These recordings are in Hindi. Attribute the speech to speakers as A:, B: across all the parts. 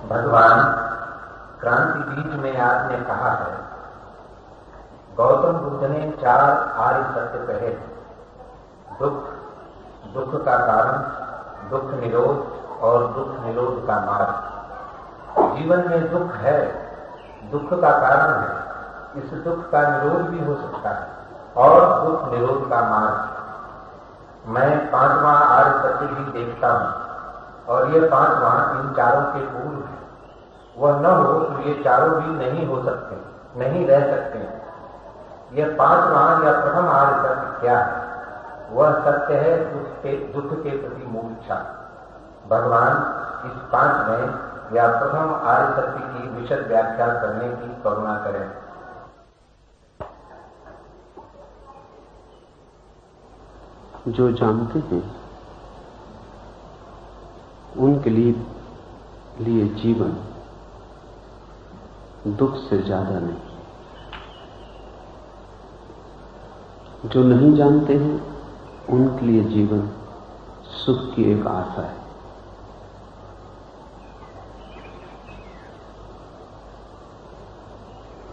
A: भगवान क्रांति बीज में आपने कहा है, गौतम बुद्ध ने 4 आर्य सत्य कहे। दुख, दुख का कारण, दुख निरोध और दुख निरोध का मार्ग। जीवन में दुख है, दुख का कारण है, इस दुख का निरोध भी हो सकता है और दुख निरोध का मार्ग। मैं 5वां आर्य सत्य भी देखता हूं और ये 5वां इन चारों के पूर्व है। वह न हो तो ये चारों भी नहीं हो सकते, नहीं रह सकते। यह 5वां या प्रथम आर्य सत्य क्या है? वह सत्य है दुख के प्रति मूर्छा। भगवान इस 5वें या प्रथम आर्य सत्य की विशद व्याख्या करने की करुणा करें।
B: जो जानते हैं उनके लिए जीवन दुख से ज्यादा नहीं। जो नहीं जानते हैं उनके लिए जीवन सुख की एक आशा है।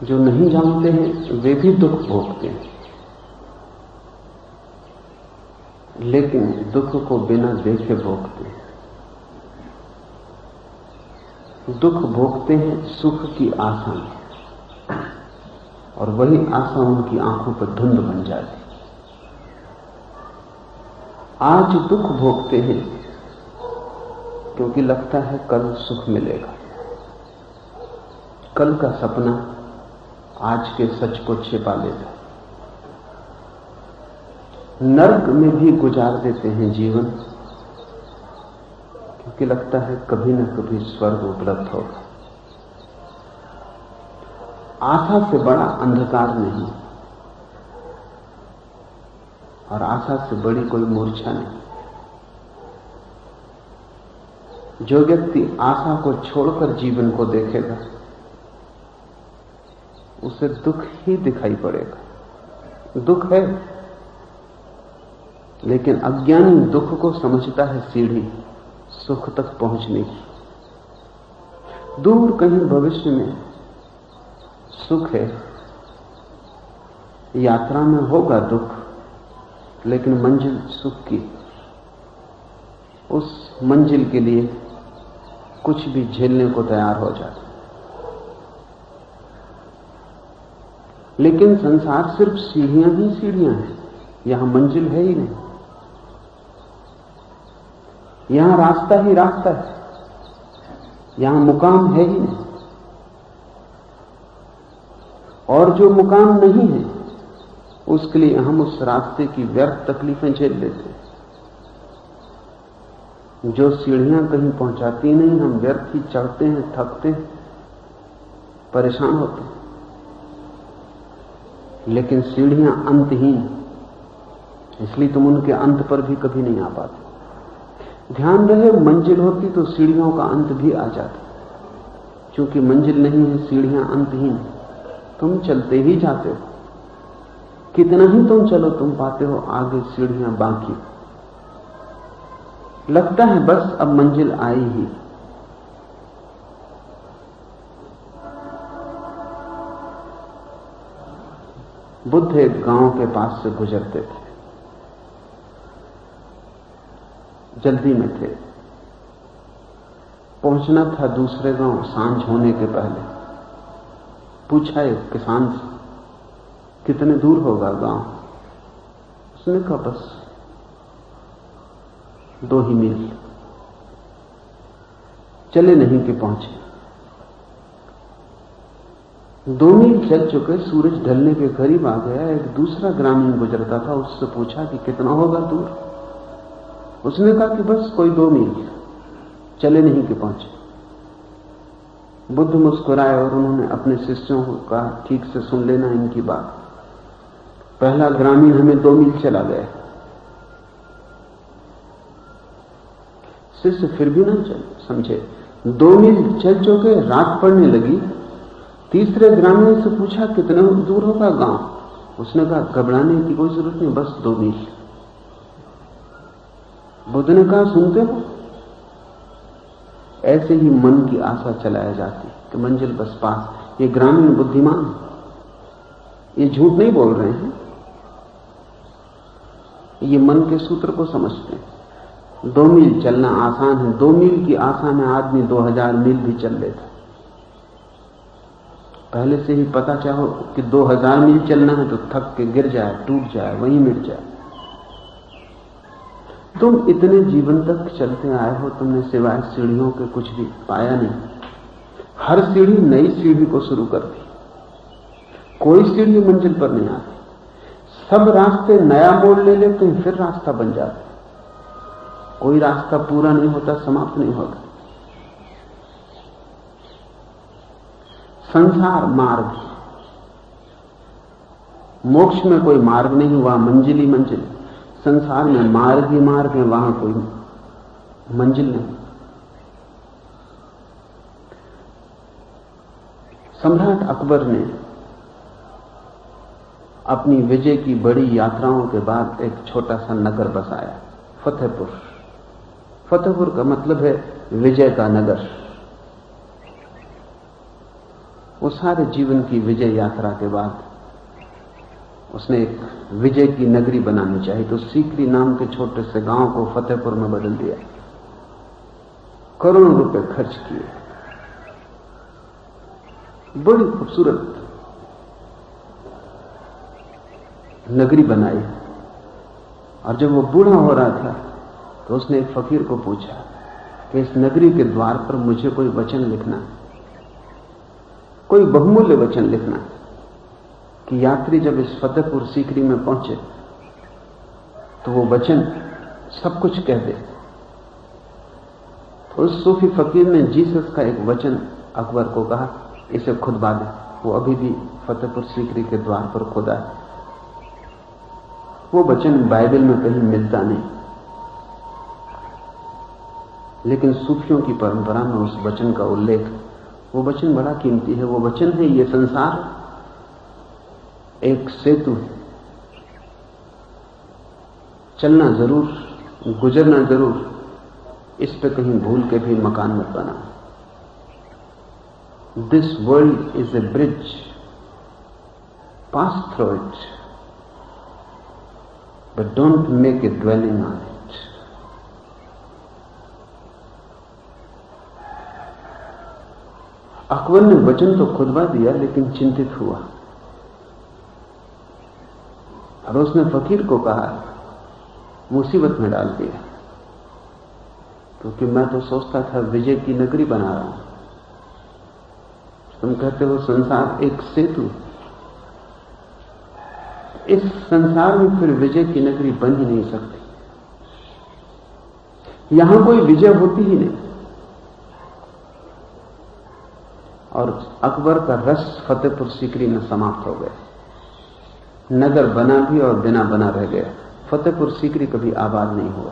B: जो नहीं जानते हैं वे भी दुख भोगते हैं, लेकिन दुख को बिना देखे भोगते हैं। दुख भोगते हैं सुख की आशा में, और वही आशा उनकी आंखों पर धुंध बन जाती। आज दुख भोगते हैं क्योंकि लगता है कल सुख मिलेगा। कल का सपना आज के सच को छिपा लेता है। नर्क में भी गुजार देते हैं जीवन क्योंकि लगता है कभी न कभी स्वर्ग उपलब्ध होगा। आशा से बड़ा अंधकार नहीं और आशा से बड़ी कोई मूर्छा नहीं। जो व्यक्ति आशा को छोड़कर जीवन को देखेगा उसे दुख ही दिखाई पड़ेगा। दुख है, लेकिन अज्ञानी दुख को समझता है सीढ़ी सुख तक पहुंचने की। दूर कहीं भविष्य में सुख है, यात्रा में होगा दुख, लेकिन मंजिल सुख की। उस मंजिल के लिए कुछ भी झेलने को तैयार हो जाता। लेकिन संसार सिर्फ सीढ़ियां ही सीढ़ियां हैं, यहां मंजिल है ही नहीं। यहां रास्ता ही रास्ता है, यहां मुकाम है ही नहीं। और जो मुकाम नहीं है उसके लिए हम उस रास्ते की व्यर्थ तकलीफें झेल लेते हैं। जो सीढ़ियां कहीं पहुंचाती नहीं, हम व्यर्थ ही चढ़ते हैं, थकते हैं, परेशान होते हैं। लेकिन सीढ़ियां अंतहीन, इसलिए तुम उनके अंत पर भी कभी नहीं आ पाते। ध्यान रहे, मंजिल होती तो सीढ़ियों का अंत भी आ जाता। क्योंकि मंजिल नहीं है, सीढ़ियां अंतहीन, तुम चलते ही जाते हो। कितना ही तुम चलो तुम पाते हो आगे सीढ़ियां बाकी। लगता है बस अब मंजिल आई ही। बुद्ध एक गांव के पास से गुजरते थे, जल्दी में थे, पहुंचना था दूसरे गांव सांझ होने के पहले। पूछा एक किसान से, कितने दूर होगा गांव? उसने कहा बस 2 ही मील। चले नहीं कि पहुंचे। 2 मील चल चुके, सूरज ढलने के करीब आ गया। एक दूसरा ग्रामीण गुजरता था, उससे पूछा कि कितना होगा दूर? उसने कहा कि बस कोई 2 मील। चले नहीं कि पहुंचे। बुद्ध मुस्कुराए और उन्होंने अपने शिष्यों को कहा, ठीक से सुन लेना इनकी बात। पहला ग्रामीण हमें 2 मील चला गया। शिष्य फिर भी ना समझे। 2 मील चल चुके, रात पड़ने लगी। तीसरे ग्रामीण से पूछा, कितने दूर होगा गांव? उसने कहा, घबराने की कोई जरूरत नहीं, बस 2 मील। बुद्ध ने कहा, सुनते हो? ऐसे ही मन की आशा चलाया जाती कि मंजिल बस पास। ये ग्रामीण बुद्धिमान, ये झूठ नहीं बोल रहे हैं, ये मन के सूत्र को समझते हैं। 2 मील चलना आसान है, 2 मील की आशा में आदमी 2000 मील भी चल लेता। पहले से ही पता चाहो कि 2000 मील चलना है तो थक के गिर जाए, टूट जाए, वहीं मिट जाए। तुम इतने जीवन तक चलते आए हो, तुमने सिवाय सीढ़ियों के कुछ भी पाया नहीं। हर सीढ़ी नई सीढ़ी को शुरू कर दी, कोई सीढ़ी मंजिल पर नहीं आती। सब रास्ते नया मोड़ ले लेते हैं, फिर रास्ता बन जाता है। कोई रास्ता पूरा नहीं होता, समाप्त नहीं होता। संसार मार्ग, मोक्ष में कोई मार्ग नहीं, वहां मंजिल ही मंजिल। संसार में मार्ग ही मार्ग है, वहां कोई मंजिल नहीं। सम्राट अकबर ने अपनी विजय की बड़ी यात्राओं के बाद एक छोटा सा नगर बसाया, फतेहपुर। फतेहपुर का मतलब है विजय का नगर। वो सारे जीवन की विजय यात्रा के बाद उसने एक विजय की नगरी बनानी चाहिए, तो सीकरी नाम के छोटे से गांव को फतेहपुर में बदल दिया। करोड़ों रुपए खर्च किए, बड़ी खूबसूरत नगरी बनाई। और जब वो बूढ़ा हो रहा था तो उसने एक फकीर को पूछा कि इस नगरी के द्वार पर मुझे कोई वचन लिखना, कोई बहुमूल्य वचन लिखना कि यात्री जब इस फतेहपुर सीकरी में पहुंचे तो वो वचन सब कुछ कह दे। तो उस सूफी फकीर ने जीसस का एक वचन अकबर को कहा, इसे खुदवा दे। वो अभी भी फतेहपुर सीकरी के द्वार पर खुदा है। वो वचन बाइबल में कहीं मिलता नहीं, लेकिन सूफियों की परंपरा में उस वचन का उल्लेख। वो वचन बड़ा कीमती है। वो वचन है, ये संसार एक सेतु है, चलना जरूर, गुजरना जरूर, इस पे कहीं भूल के भी मकान मत बना। This world is a bridge, pass through it, but don't make a dwelling on it. Akbar ने वचन तो खुदवा दिया, लेकिन चिंतित हुआ और उसने फकीर को कहा, मुसीबत में डाल दिया, क्योंकि मैं तो सोचता था विजय की नगरी बना रहा हूं, तुम कहते हो संसार एक सेतु। इस संसार में फिर विजय की नगरी बन ही नहीं सकती, यहां कोई विजय होती ही नहीं। और अकबर का रस फतेहपुर सीकरी में समाप्त हो गया। नगर बना भी और बिना बना रह गया। फतेहपुर सीकरी कभी आबाद नहीं हुआ।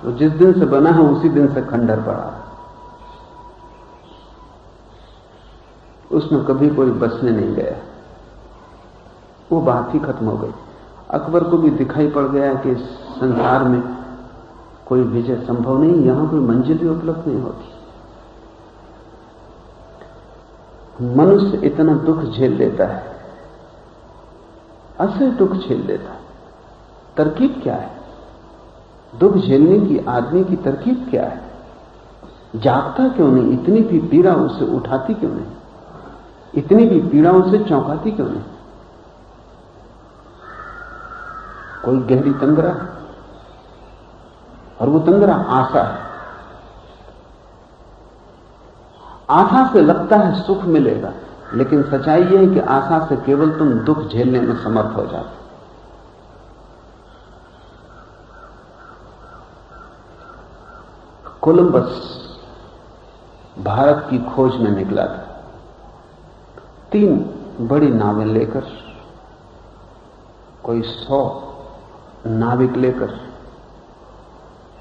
B: तो जिस दिन से बना है उसी दिन से खंडर पड़ा, उसमें कभी कोई बसने नहीं गया। वो बात ही खत्म हो गई। अकबर को भी दिखाई पड़ गया कि इस संसार में कोई विजय संभव नहीं, यहां कोई मंजिल भी उपलब्ध नहीं होती। मनुष्य इतना दुख झेल लेता है, असह्य दुख झेल लेता है। तरकीब क्या है? दुख झेलने की आदमी की तरकीब क्या है? जागता क्यों नहीं? इतनी भी पीड़ा उसे उठाती क्यों नहीं? इतनी भी पीड़ा उसे चौंकाती क्यों नहीं? कोई गहरी तंद्रा है, और वो तंद्रा आशा है। आशा से लगता है सुख मिलेगा, लेकिन सच्चाई यह है कि आशा से केवल तुम दुख झेलने में समर्थ हो जाते। कोलंबस भारत की खोज में निकला था, 3 बड़ी नावें लेकर, कोई 100 नाविक लेकर,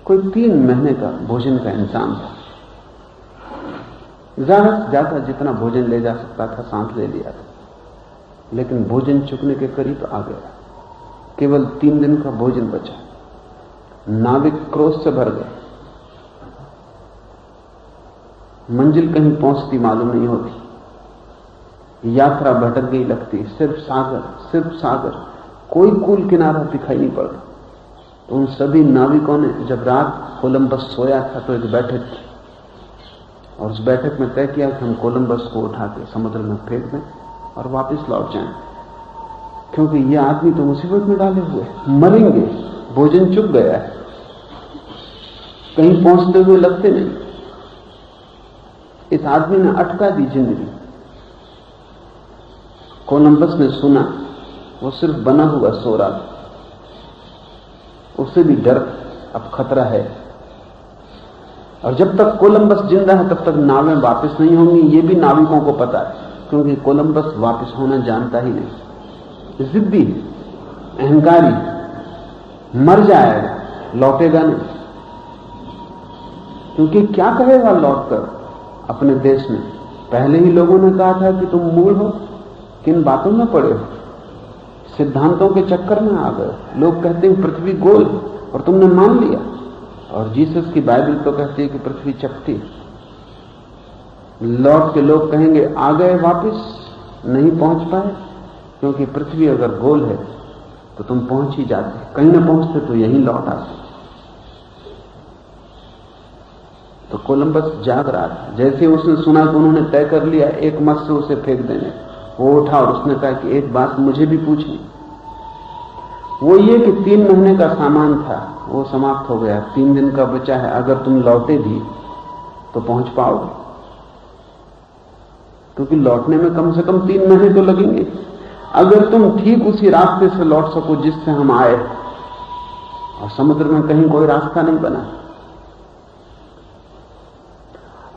B: कोई 3 महीने का भोजन का इंतजाम था। ज्यादा से ज्यादा जितना भोजन ले जा सकता था सांस ले लिया था, लेकिन भोजन चुकने के करीब आ गया। केवल 3 दिन का भोजन बचा। नाविक क्रोध से भर गए। मंजिल कहीं पहुंचती मालूम नहीं होती, यात्रा भटक गई लगती, सिर्फ सागर, कोई कूल किनारा दिखाई नहीं पड़ता। तो उन सभी नाविकों ने जब रात कोलंबस सोया था तो एक बैठक की, और उस बैठक में तय किया कि हम कोलंबस को उठा के समुद्र में फेंक दें और वापस लौट जाएं, क्योंकि ये आदमी तो मुसीबत में डाले हुए, मरेंगे, भोजन चुक गया है, कहीं पहुंचते हुए लगते नहीं। इस आदमी ने अटका दी जिंदगी। कोलंबस ने सुना, वो सिर्फ बना हुआ सो रहा था, उससे भी डर, अब खतरा है। और जब तक कोलंबस जिंदा है तब तक नावें वापस नहीं होंगी, ये भी नाविकों को पता है, क्योंकि कोलंबस वापस होना जानता ही नहीं, जिद्दी, अहंकारी, मर जाएगा, लौटेगा नहीं। क्योंकि क्या कहेगा लौटकर अपने देश में? पहले ही लोगों ने कहा था कि तुम मूल हो, किन बातों में पड़े हो, सिद्धांतों के चक्कर में आ गए। लोग कहते हैं पृथ्वी गोल और तुमने मान लिया, और जीसस की बाइबल तो कहती है कि पृथ्वी चपटी। लौट के लोग कहेंगे आ गए वापस, नहीं पहुंच पाए, क्योंकि पृथ्वी अगर गोल है तो तुम पहुंच ही जाते, कहीं ना पहुंचते तो यहीं लौट आते। तो कोलंबस जाग रहा था, जैसे उसने सुना तो उन्होंने तय कर लिया एक मत से उसे फेंक देने। वो उठा और उसने कहा कि एक बात मुझे भी पूछनी, वो ये कि 3 महीने का सामान था वो समाप्त हो गया, 3 दिन का बचा है, अगर तुम लौटे भी तो पहुंच पाओगे? क्योंकि लौटने में कम से कम 3 महीने तो लगेंगे। अगर तुम ठीक उसी रास्ते से लौट सको जिससे हम आए, और समुद्र में कहीं कोई रास्ता नहीं बना,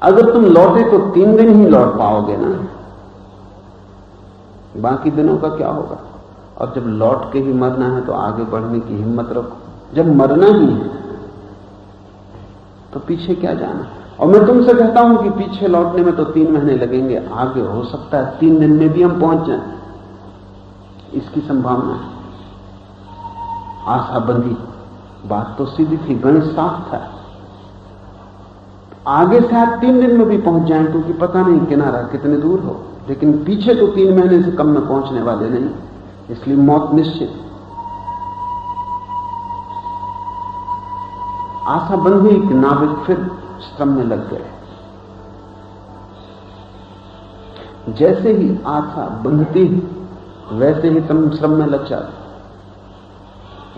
B: अगर तुम लौटे तो 3 दिन ही लौट पाओगे ना, बाकी दिनों का क्या होगा? और जब लौट के ही मरना है तो आगे बढ़ने की हिम्मत रखो। जब मरना ही है तो पीछे क्या जाना? और मैं तुमसे कहता हूं कि पीछे लौटने में तो 3 महीने लगेंगे, आगे हो सकता है 3 दिन में भी हम पहुंच जाएं, इसकी संभावना है। आशा बंधी, बात तो सीधी थी, गणित साफ था। आगे शायद 3 दिन में भी पहुंच जाएं, क्योंकि पता नहीं किनारा कितने दूर हो, लेकिन पीछे तो 3 महीने से कम में पहुंचने वाले नहीं, इसलिए मौत निश्चित। आशा बंधी कि नाविक फिर श्रम में लग गए। जैसे ही आशा बंधती वैसे ही तुम श्रम में लग जाते।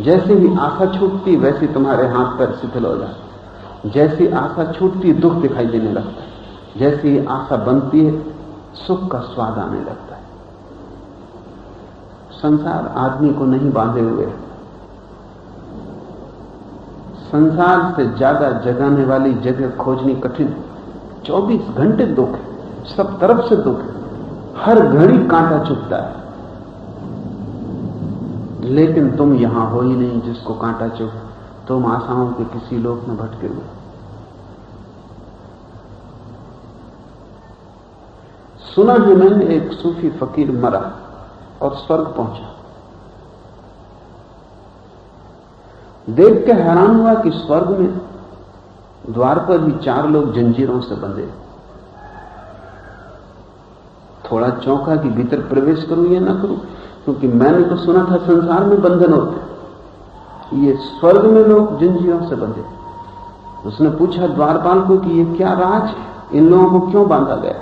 B: जैसे ही आशा छूटती वैसे तुम्हारे हाथ पैर शिथिल हो जाते। जैसी आशा छूटती दुख दिखाई देने लगता है, जैसी आशा बनती है सुख का स्वाद आने लगता है। संसार आदमी को नहीं बांधे हुए, संसार से ज्यादा जगाने वाली जगह खोजनी कठिन। 24 घंटे दुख है, सब तरफ से दुख है, हर घड़ी कांटा चुभता है, लेकिन तुम यहां हो ही नहीं जिसको कांटा चुभ। तुम आशाओं के किसी लोक में भटके हुए। सुना है मैंने एक सूफी फकीर मरा और स्वर्ग पहुंचा। देख के हैरान हुआ कि स्वर्ग में द्वार पर ही 4 लोग जंजीरों से बंधे। थोड़ा चौंका कि भीतर प्रवेश करूं या ना करूं, क्योंकि मैंने तो सुना था संसार में बंधन होते, ये स्वर्ग में लोग जंजीरों से बंधे। उसने पूछा द्वारपाल को कि ये क्या राज है, इन लोगों को क्यों बांधा गया?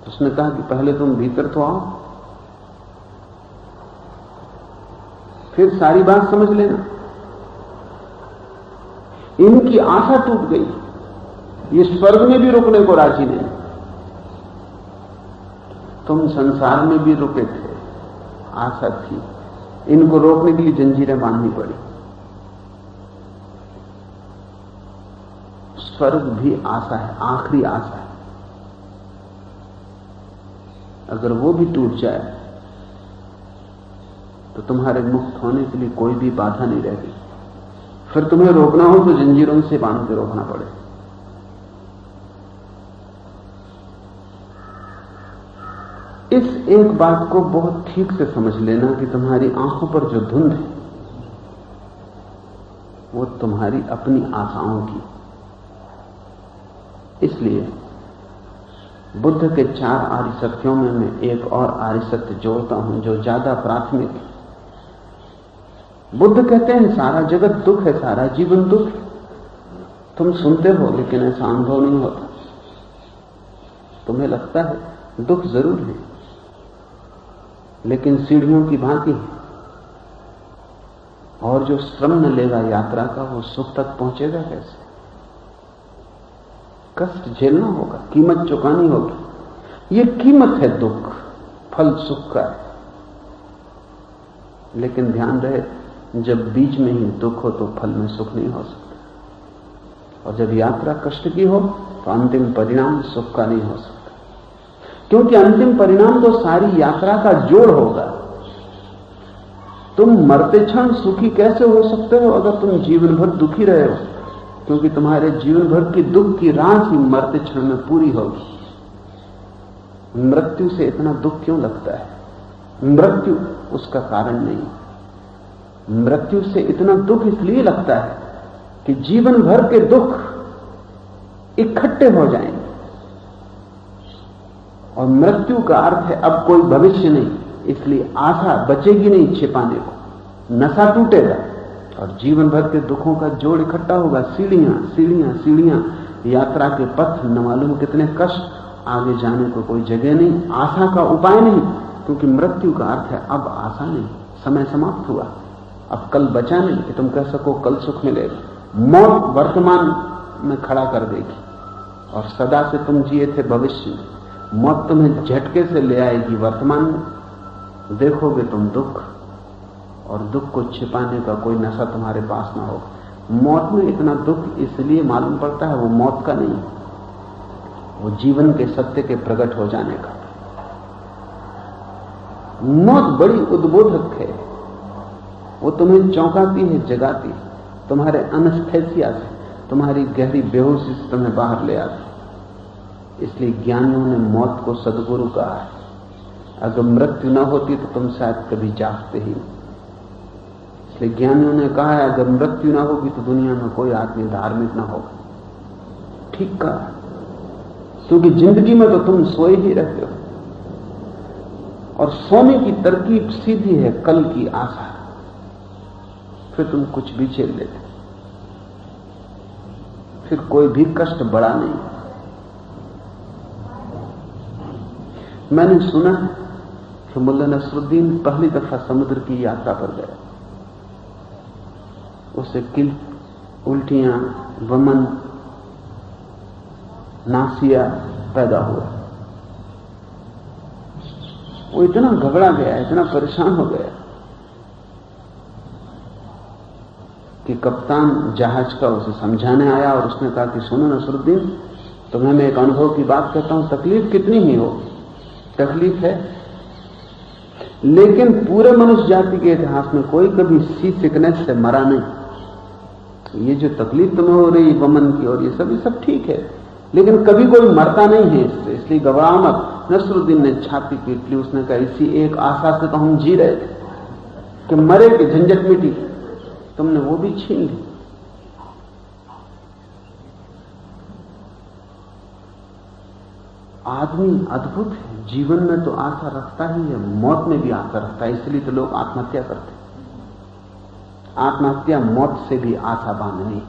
B: उसने कहा कि पहले तुम भीतर तो आओ, फिर सारी बात समझ लेना। इनकी आशा टूट गई, ये स्वर्ग में भी रुकने को राजी नहीं। तुम संसार में भी रुके थे, आशा थी, इनको रोकने के लिए जंजीरें बांधनी पड़ी। स्वर्ग भी आशा है, आखिरी आशा है। अगर वो भी टूट जाए तो तुम्हारे मुक्त होने के लिए कोई भी बाधा नहीं रहेगी। फिर तुम्हें रोकना हो तो जंजीरों से बांध के रोकना पड़े। इस एक बात को बहुत ठीक से समझ लेना कि तुम्हारी आंखों पर जो धुंध है वो तुम्हारी अपनी आशाओं की, इसलिए बुद्ध के 4 आर्य सत्यों में मैं एक और आर्य सत्य जोड़ता हूं जो ज्यादा प्राथमिक है। बुद्ध कहते हैं सारा जगत दुख है, सारा जीवन दुख है। तुम सुनते हो लेकिन ऐसा अनुभव नहीं होता। तुम्हें लगता है दुख जरूर है, लेकिन सीढ़ियों की भांति है, और जो श्रम न लेगा यात्रा का वो सुख तक पहुंचेगा कैसे? कष्ट झेलना होगा, कीमत चुकानी होगी। ये कीमत है दुख, फल सुख का है। लेकिन ध्यान रहे, जब बीच में ही दुख हो तो फल में सुख नहीं हो सकता, और जब यात्रा कष्ट की हो तो अंतिम परिणाम सुख का नहीं हो सकता, क्योंकि अंतिम परिणाम तो सारी यात्रा का जोड़ होगा। तुम मरते क्षण सुखी कैसे हो सकते हो अगर तुम जीवन भर दुखी रहे हो? क्योंकि तुम्हारे जीवन भर की दुख की राशि मरते क्षण में पूरी होगी। मृत्यु से इतना दुख क्यों लगता है? मृत्यु उसका कारण नहीं। मृत्यु से इतना दुख इसलिए लगता है कि जीवन भर के दुख इकट्ठे हो जाएंगे, और मृत्यु का अर्थ है अब कोई भविष्य नहीं, इसलिए आशा बचेगी नहीं छिपाने को, नशा टूटेगा और जीवन भर के दुखों का जोड़ इकट्ठा होगा। सीढ़ियां सीढ़ियां सीढ़ियां, यात्रा के पथ न मालूम कितने कष्ट, आगे जाने को कोई जगह नहीं, आशा का उपाय नहीं, क्योंकि मृत्यु का अर्थ है अब आशा नहीं, समय समाप्त हुआ, अब कल बचा नहीं कि तुम कह सको कल सुख मिलेगा। मौत वर्तमान में खड़ा कर देगी, और सदा से तुम जिए थे भविष्य में। मौत तुम्हें झटके से ले आएगी वर्तमान में, देखोगे तुम दुख, और दुख को छिपाने का कोई नशा तुम्हारे पास ना होगा। मौत में इतना दुख इसलिए मालूम पड़ता है, वो मौत का नहीं, वो जीवन के सत्य के प्रकट हो जाने का। मौत बड़ी उद्बोधक है, वो तुम्हें चौंकाती है, जगाती है, तुम्हारे अनस्थेसिया से, तुम्हारी गहरी बेहोशी से तुम्हें बाहर ले आती। इसलिए ज्ञानियों ने मौत को सद्गुरु कहा है। अगर मृत्यु न होती तो तुम शायद कभी जागते ही नहीं। इसलिए ज्ञानियों ने कहा है अगर मृत्यु न होगी तो दुनिया में कोई आदमी धार्मिक न होगा। ठीक कहा, क्योंकि जिंदगी में तो तुम सोए ही रहते हो, और सोने की तरकीब सीधी है कल की आशा, फिर तुम कुछ भी झेल लेते, फिर कोई भी कष्ट बड़ा नहीं। मैंने सुना है कि मुल्ला नसरुद्दीन पहली दफा समुद्र की यात्रा पर गया, उसे किल, उल्टियां, वमन, नासिया पैदा हुआ। वो इतना घबरा गया, इतना परेशान हो गया कि कप्तान जहाज का उसे समझाने आया, और उसने कहा कि सुनो नसरुद्दीन, तुम्हें मैं एक अनुभव की बात कहता हूं, तकलीफ कितनी ही हो, तकलीफ है, लेकिन पूरे मनुष्य जाति के इतिहास में कोई कभी सी सिकनेस से मरा नहीं। ये जो तकलीफ तुम्हें हो रही वमन की और ये सब ठीक है, लेकिन कभी कोई मरता नहीं है इससे, इसलिए घबराओ मत। नसरुद्दीन ने छाती पीट ली, उसने कहा इसी एक आशा से तो हम जी रहे थे कि मरे कि झंझट मिटी, तुमने वो भी छीन ली। आदमी अद्भुत है, जीवन में तो आशा रखता ही है, मौत में भी आशा रखता है, इसलिए तो लोग आत्महत्या करते हैं। आत्महत्या मौत से भी आशा बांधनी।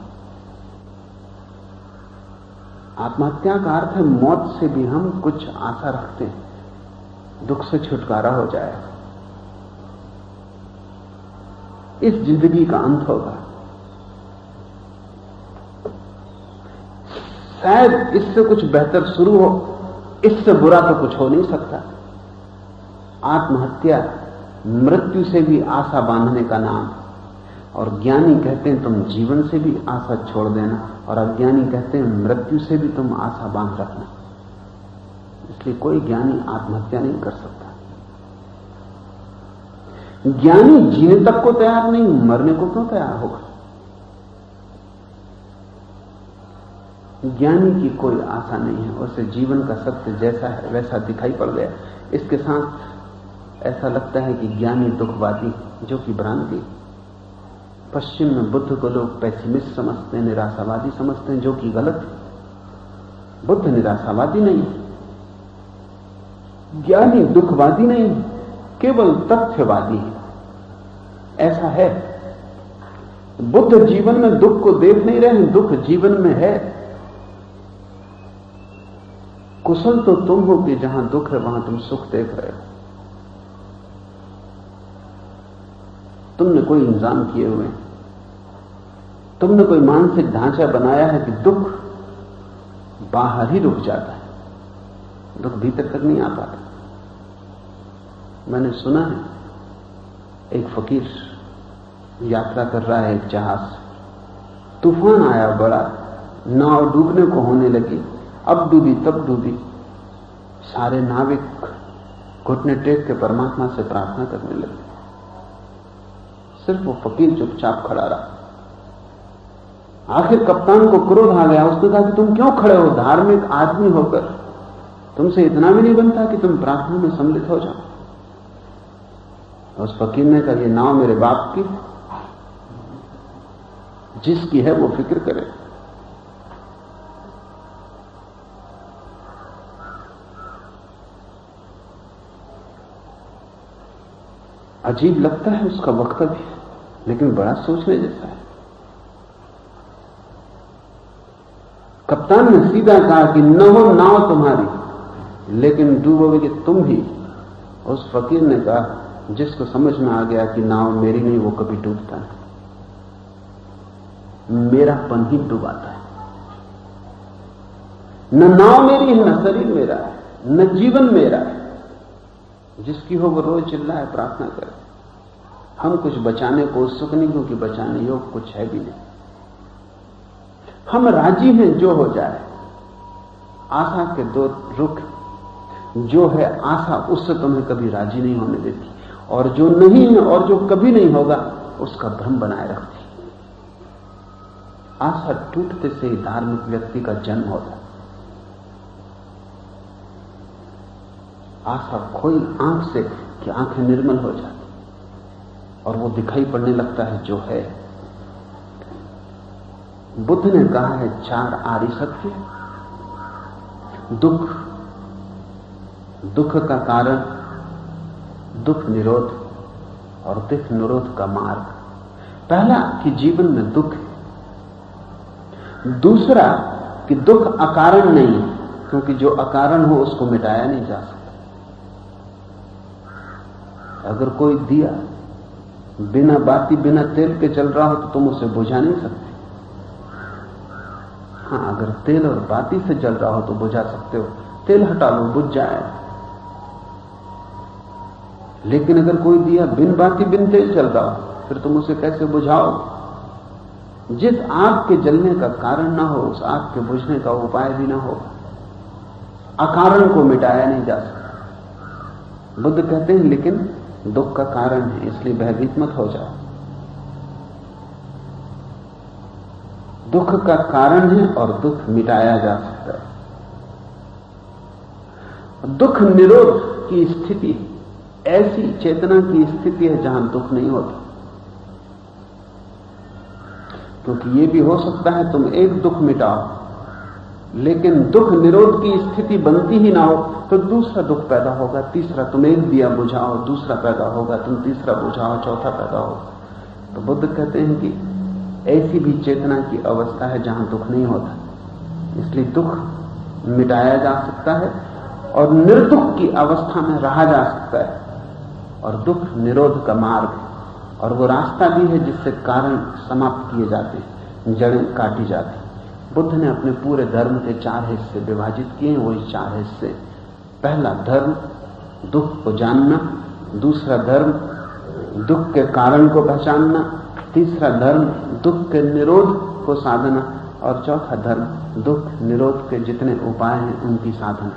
B: आत्महत्या का अर्थ है मौत से भी हम कुछ आशा रखते हैं, दुख से छुटकारा हो जाए, इस जिंदगी का अंत होगा, शायद इससे कुछ बेहतर शुरू हो, इससे बुरा तो कुछ हो नहीं सकता। आत्महत्या मृत्यु से भी आशा बांधने का नाम, और ज्ञानी कहते हैं तुम जीवन से भी आशा छोड़ देना, और अज्ञानी कहते हैं मृत्यु से भी तुम आशा बांध रखना। इसलिए कोई ज्ञानी आत्महत्या नहीं कर सकता। ज्ञानी जीने तक को तैयार नहीं, मरने को क्यों तैयार होगा? ज्ञानी की कोई आशा नहीं है, उसे जीवन का सत्य जैसा है वैसा दिखाई पड़ गया। इसके साथ ऐसा लगता है कि ज्ञानी दुखवादी, जो कि भ्रांति। पश्चिम में बुद्ध को लोग पेसिमिस्ट समझते हैं, निराशावादी समझते हैं, जो कि गलत है। बुद्ध निराशावादी नहीं, ज्ञानी दुखवादी नहीं, केवल तथ्यवादी है। ऐसा है। बुद्ध जीवन में दुख को देख नहीं रहे हैं, दुख जीवन में है। कुशल तो तुम हो कि जहां दुख है वहां तुम सुख देख रहे हो। तुमने कोई इंतजाम किए हुए, तुमने कोई मानसिक ढांचा बनाया है कि दुख बाहर ही रुक जाता है, दुख भीतर तक नहीं आ पाता। मैंने सुना है एक फकीर यात्रा कर रहा है एक जहाज से, तूफान आया बड़ा, नाव डूबने को होने लगी, अब डूबी तब डूबी। सारे नाविक घुटने टेक के परमात्मा से प्रार्थना करने लगे, सिर्फ वो फकीर चुपचाप खड़ा रहा। आखिर कप्तान को क्रोध आ गया, उसने कहा कि तुम क्यों खड़े हो, धार्मिक आदमी होकर तुमसे इतना भी नहीं बनता कि तुम प्रार्थना में सम्मिलित हो जाओ। उस फकीर ने कहा, ये नाव मेरे बाप की, जिसकी है वो फिक्र करे। अजीब लगता है उसका वक्तव्य, लेकिन बड़ा सोचने जैसा है। कप्तान ने सीधा कहा कि न हो नाव तुम्हारी, लेकिन डूबोगे तुम ही। उस फकीर ने कहा, जिसको समझ में आ गया कि नाव मेरी नहीं, वो कभी डूबता नहीं, मेरापन ही डुबाता है। न नाव मेरी है, न शरीर मेरा है, न जीवन मेरा है। जिसकी हो वो रोज चिल्लाए, प्रार्थना करे। हम कुछ बचाने को उत्सुक नहीं, क्योंकि बचाने योग कुछ है भी नहीं। हम राजी हैं जो हो जाए। आशा के दो रुख, जो है आशा, उससे तुम्हें कभी राजी नहीं होने देती, और जो नहीं है और जो कभी नहीं होगा उसका भ्रम बनाए रखती। आशा टूटते से ही धार्मिक व्यक्ति का जन्म होता है। आशा खोई आंख से कि आंखें निर्मल हो जाती और वो दिखाई पड़ने लगता है जो है। बुद्ध ने कहा है 4 आर्य सत्य, दुख, दुख का कारण, दुख निरोध और दुख निरोध का मार्ग। पहला कि जीवन में दुख है, दूसरा कि दुख अकारण नहीं है, क्योंकि जो अकारण हो उसको मिटाया नहीं जा सकता। अगर कोई दिया बिना बाती बिना तेल के जल रहा हो तो तुम उसे बुझा नहीं सकते। हाँ, अगर तेल और बाती से जल रहा हो तो बुझा सकते हो, तेल हटा लो बुझ जाए। लेकिन अगर कोई दिया बिन बाती बिन तेल जल रहा हो फिर तुम उसे कैसे बुझाओ? जिस आग के जलने का कारण ना हो उस आग के बुझने का उपाय भी ना हो। अकारण को मिटाया नहीं जा सकता। बुद्ध कहते हैं लेकिन दुख का कारण है, इसलिए भयभीत मत हो जाओ। दुख का कारण है और दुख मिटाया जा सकता है। दुख निरोध की स्थिति ऐसी चेतना की स्थिति है जहां दुख नहीं होता। क्योंकि यह भी हो सकता है तुम एक दुख मिटाओ लेकिन दुख निरोध की स्थिति बनती ही ना हो तो दूसरा दुख पैदा होगा, तीसरा, तुम एक दिया बुझाओ दूसरा पैदा होगा, तुम तीसरा बुझाओ चौथा पैदा होगा। तो बुद्ध कहते हैं कि ऐसी भी चेतना की अवस्था है जहां दुख नहीं होता, इसलिए दुख मिटाया जा सकता है और निर्दुख की अवस्था में रहा जा सकता है। और दुख निरोध का मार्ग है और वो रास्ता भी है जिससे कारण समाप्त किए जाते हैं, जड़ें काटी जाती। बुद्ध ने अपने पूरे धर्म के 4 हिस्से विभाजित किए हैं। वही 4 हिस्से, पहला धर्म दुख को जानना, दूसरा धर्म दुख के कारण को पहचानना, तीसरा धर्म दुख के निरोध को साधना और चौथा धर्म दुख निरोध के जितने उपाय हैं उनकी साधना।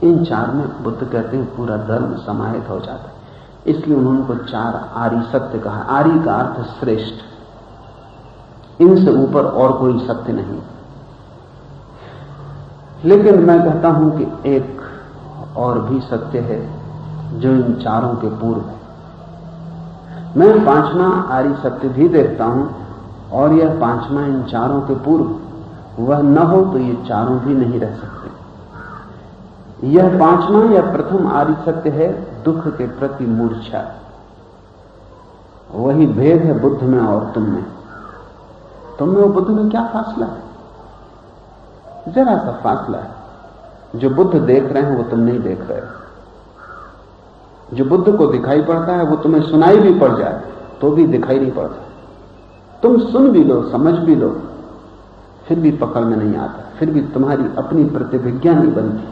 B: इन 4 में बुद्ध कहते हैं पूरा धर्म समाहित हो जाता है, इसलिए उन्होंने को 4 आर्य सत्य कहा। आर्य का अर्थ श्रेष्ठ, इनसे ऊपर और कोई सत्य नहीं। लेकिन मैं कहता हूं कि एक और भी सत्य है जो इन 4 के पूर्व है। मैं 5वां आर्य सत्य भी देखता हूं और यह 5वां इन 4 के पूर्व। वह न हो तो ये चारों भी नहीं रह सकते। यह पांचवा या प्रथम आर्य सत्य है दुख के प्रति मूर्छा। वही भेद है बुद्ध में और तुम में। तुम में और बुद्ध में क्या फासला है? जरा सा फासला है। जो बुद्ध देख रहे हैं वो तुम नहीं देख रहे। जो बुद्ध को दिखाई पड़ता है वो तुम्हें सुनाई भी पड़ जाए तो भी दिखाई नहीं पड़ता। तुम सुन भी लो, समझ भी लो, फिर भी पकड़ में नहीं आता, फिर भी तुम्हारी अपनी प्रतिभिज्ञा नहीं बनती,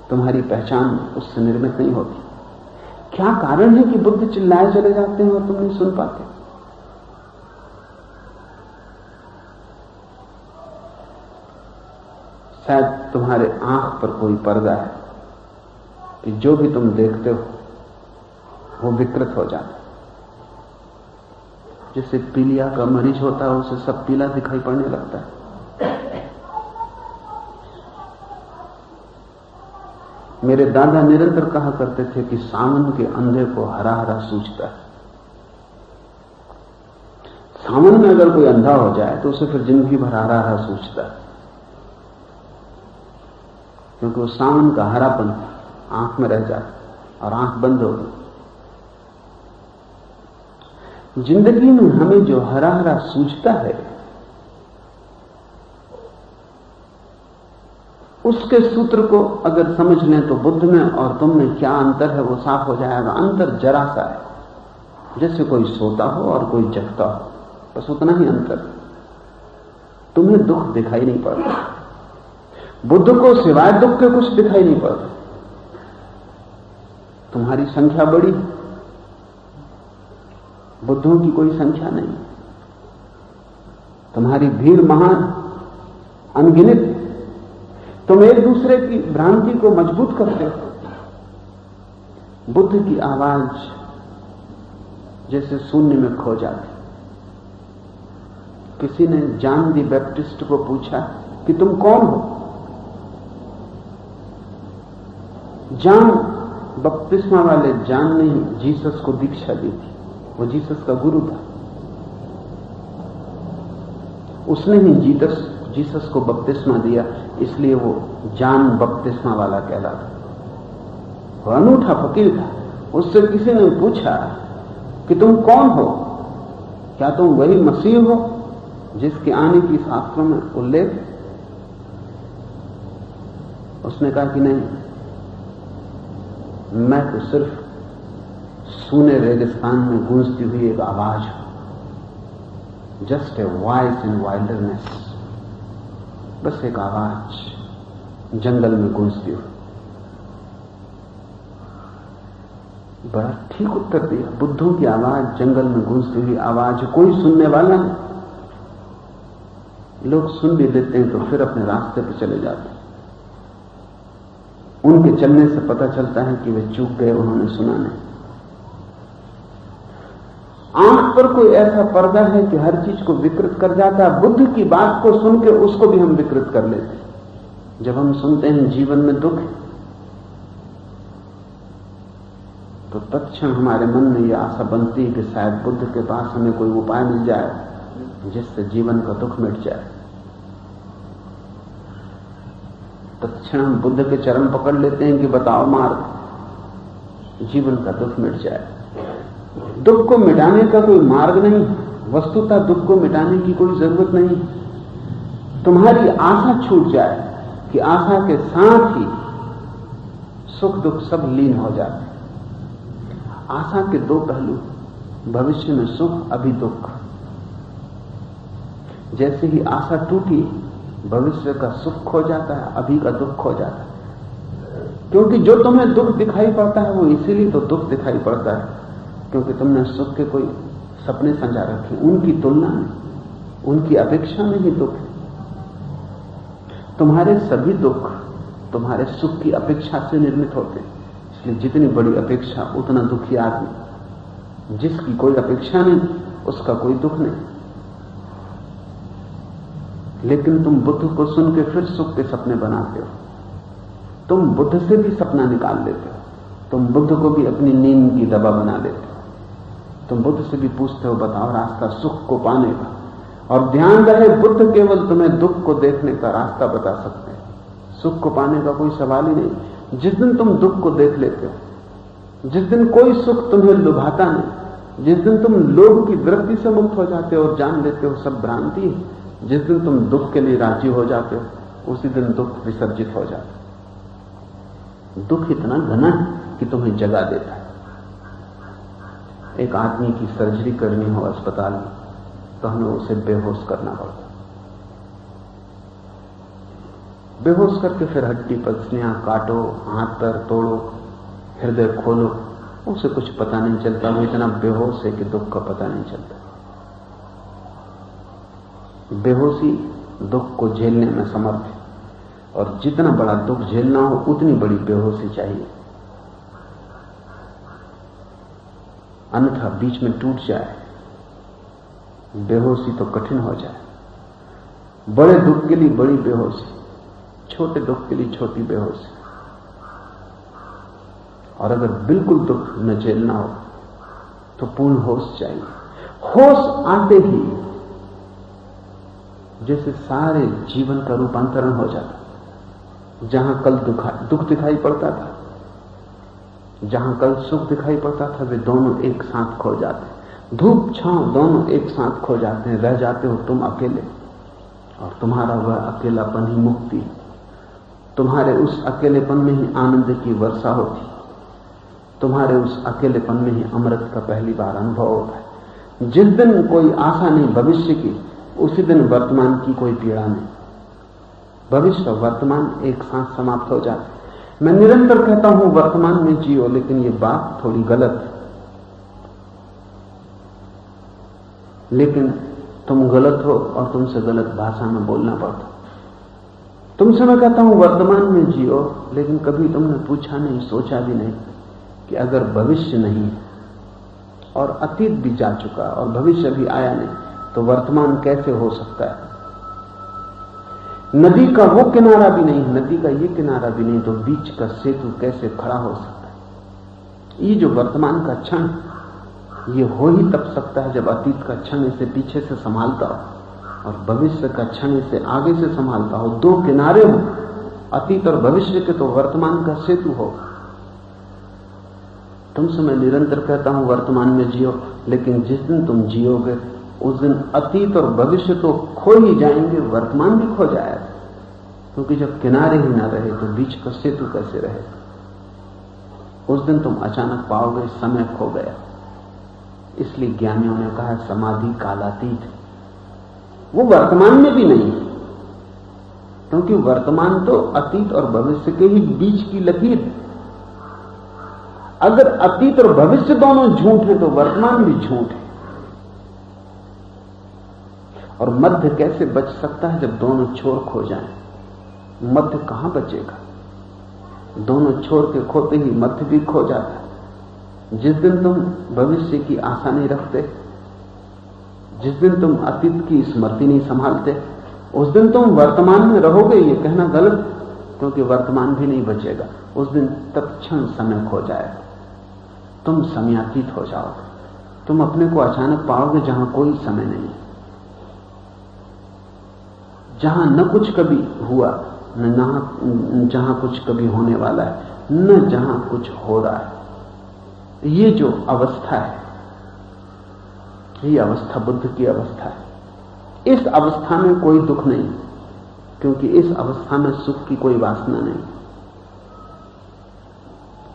B: तुम्हारी पहचान उससे निर्मित नहीं होती। क्या कारण है कि बुद्ध चिल्लाए चले जाते हैं और तुम नहीं सुन पाते? शायद तुम्हारे आंख पर कोई पर्दा है कि जो भी तुम देखते हो वो विकृत हो जाता है। जैसे पीलिया का मरीज होता है, उसे सब पीला दिखाई पड़ने लगता है। मेरे दादा निरंतर कहा करते थे कि सावन के अंधे को हरा हरा सूझता है। सावन में अगर कोई अंधा हो जाए तो उसे फिर जिंदगी भर हरा हरा सूझता है, क्योंकि वो सावन का हरापन आंख में रह जाता और आंख बंद हो गई। जिंदगी में हमें जो हरा हरा सूझता है उसके सूत्र को अगर समझ लें तो बुद्ध में और तुम में क्या अंतर है वो साफ हो जाएगा। अंतर जरा सा है, जैसे कोई सोता हो और कोई जगता हो, बस उतना ही अंतर। तुम्हें दुख दिखाई नहीं पड़ता, बुद्ध को सिवाय दुख के कुछ दिखाई नहीं पड़ता। तुम्हारी संख्या बड़ी, बुद्धों की कोई संख्या नहीं। तुम्हारी भीड़ महान, अनगिनत। तुम एक दूसरे की भ्रांति को मजबूत करते हो। बुद्ध की आवाज जैसे शून्य में खो जाती। किसी ने जॉन द बैप्टिस्ट को पूछा कि तुम कौन हो? जॉन बपतिस्मा वाले जॉन ने ही जीसस को दीक्षा दी थी। वो जीसस का गुरु था। उसने ही जीसस को बपतिस्मा दिया, इसलिए वो जॉन बपतिस्मा वाला कहलाता। वो अनूठा फकीर था। उससे किसी ने पूछा कि तुम कौन हो? क्या तुम वही मसीह हो जिसके आने की शास्त्रों में उल्लेख? उसने कहा कि नहीं, मैं तो सिर्फ सूने रेगिस्तान में गूंजती हुई एक आवाज हूं। Just a voice in wilderness. बस एक आवाज जंगल में गूंजती हुई। बड़ा ठीक उत्तर दिया। बुद्धों की आवाज जंगल में गूंजती हुई आवाज, कोई सुनने वाला नहीं। लोग सुन भी लेते हैं तो फिर अपने रास्ते पर चले जाते हैं। उनके चलने से पता चलता है कि वे चूक गए, उन्होंने सुना नहीं। आंख पर कोई ऐसा पर्दा है कि हर चीज को विकृत कर जाता है। बुद्ध की बात को सुन के उसको भी हम विकृत कर लेते हैं। जब हम सुनते हैं जीवन में दुख है तो तत्क्षण हमारे मन में यह आशा बनती है कि शायद बुद्ध के पास हमें कोई उपाय मिल जाए जिससे जीवन का दुख मिट जाए। तत्क्षण हम बुद्ध के चरण पकड़ लेते हैं कि बताओ मार्ग, जीवन का दुख मिट जाए। दुख को मिटाने का कोई मार्ग नहीं, वस्तुतः दुख को मिटाने की कोई जरूरत नहीं। तुम्हारी आशा छूट जाए कि आशा के साथ ही सुख दुख सब लीन हो जाते। आशा के दो पहलू, भविष्य में सुख, अभी दुख। जैसे ही आशा टूटी, भविष्य का सुख खो जाता है, अभी का दुख खो जाता है। क्योंकि जो तुम्हें दुख दिखाई पड़ता है वो इसीलिए तो दुख दिखाई पड़ता है क्योंकि तुमने सुख के कोई सपने संजा रखे। उनकी तुलना में, उनकी अपेक्षा में ही दुख है। तुम्हारे सभी दुख तुम्हारे सुख की अपेक्षा से निर्मित होते हैं। इसलिए जितनी बड़ी अपेक्षा उतना दुखी आदमी। जिसकी कोई अपेक्षा नहीं उसका कोई दुख नहीं। लेकिन तुम बुद्ध को सुन के फिर सुख के सपने बनाते हो। तुम बुद्ध से भी सपना निकाल लेते हो। तुम बुद्ध को भी अपनी नींद की दवा बना लेते हो। तुम बुद्ध से भी पूछते हो बताओ रास्ता सुख को पाने का, और ध्यान रहे, बुद्ध केवल तुम्हें दुख को देखने का रास्ता बता सकते हैं, सुख को पाने का कोई सवाल ही नहीं। जिस दिन तुम दुख को देख लेते हो, जिस दिन कोई सुख तुम्हें लुभाता नहीं, जिस दिन तुम लोभ की वृत्ति से मुक्त हो जाते हो और जान लेते हो सब भ्रांति है, जिस दिन तुम दुख के लिए राजी हो जाते हो, उसी दिन दुख विसर्जित हो जाता है। दुख इतना घना है कि तुम्हें जगा देता है। एक आदमी की सर्जरी करनी हो अस्पताल में तो हमें उसे बेहोश करना पड़ता, बेहोश करके फिर हड्डी पसलियां काटो, हाथ पैर तोड़ो, हृदय खोलो, उसे कुछ पता नहीं चलता। वो इतना बेहोश है कि दुख का पता नहीं चलता। बेहोशी दुख को झेलने में समर्थ है, और जितना बड़ा दुख झेलना हो उतनी बड़ी बेहोशी चाहिए, अन्यथा बीच में टूट जाए, बेहोशी तो कठिन हो जाए। बड़े दुख के लिए बड़ी बेहोशी, छोटे दुख के लिए छोटी बेहोशी। और अगर बिल्कुल दुख न झेलना हो तो पूर्ण होश चाहिए। होश आते ही जैसे सारे जीवन का रूपांतरण हो जाता। जहां कल दुख दिखाई पड़ता था, जहां कल सुख दिखाई पड़ता था, वे दोनों एक साथ खो जाते। धूप छांव दोनों एक साथ खो जाते हैं। रह जाते हो तुम अकेले, और तुम्हारा वह अकेलापन ही मुक्ति। तुम्हारे उस अकेलेपन में ही आनंद की वर्षा होती, तुम्हारे उस अकेलेपन में ही अमृत का पहली बार अनुभव होता है। जिस दिन कोई आशा नहीं भविष्य की, उसी दिन वर्तमान की कोई पीड़ा नहीं। भविष्य और वर्तमान एक साथ समाप्त हो जाते। मैं निरंतर कहता हूं वर्तमान में जियो, लेकिन ये बात थोड़ी गलत है। लेकिन तुम गलत हो और तुमसे गलत भाषा में बोलना पड़ता। तुमसे मैं कहता हूं वर्तमान में जियो, लेकिन कभी तुमने पूछा नहीं, सोचा भी नहीं कि अगर भविष्य नहीं है और अतीत भी जा चुका और भविष्य भी आया नहीं, तो वर्तमान कैसे हो सकता है? नदी का वो किनारा भी नहीं, नदी का ये किनारा भी नहीं, तो बीच का सेतु कैसे खड़ा हो सकता है? ये जो वर्तमान का क्षण, ये हो ही तब सकता है जब अतीत का क्षण इसे पीछे से संभालता हो और भविष्य का क्षण इसे आगे से संभालता हो। दो किनारे हो, अतीत और भविष्य के, तो वर्तमान का सेतु हो। तुमसे मैं निरंतर कहता हूं वर्तमान में जियो, लेकिन जिस दिन तुम जियोगे उस दिन अतीत और भविष्य तो खो ही जाएंगे, वर्तमान भी खो जाएगा। क्योंकि जब किनारे ही ना रहे तो बीच का सेतु कैसे रहे? उस दिन तुम अचानक पाओगे समय खो गया। इसलिए ज्ञानियों ने कहा समाधि कालातीत है। वो वर्तमान में भी नहीं, क्योंकि वर्तमान तो अतीत और भविष्य के ही बीच की लकीर है। अगर अतीत और भविष्य दोनों झूठ है तो वर्तमान भी झूठ है। और मध्य कैसे बच सकता है जब दोनों छोर खो जाएं? मध्य कहां बचेगा? दोनों छोर के खोते ही मध्य भी खो जाता है। जिस दिन तुम भविष्य की आशा नहीं रखते, जिस दिन तुम अतीत की स्मृति नहीं संभालते, उस दिन तुम वर्तमान में रहोगे। ये कहना गलत, क्योंकि वर्तमान भी नहीं बचेगा। उस दिन तत्क्षण समय खो जाएगा, तुम समयातीत हो जाओगे। तुम अपने को अचानक पाओगे जहां कोई समय नहीं, जहां न कुछ कभी हुआ, न जहां कुछ कभी होने वाला है, न जहां कुछ हो रहा है। ये जो अवस्था है, ये अवस्था बुद्ध की अवस्था है। इस अवस्था में कोई दुख नहीं, क्योंकि इस अवस्था में सुख की कोई वासना नहीं।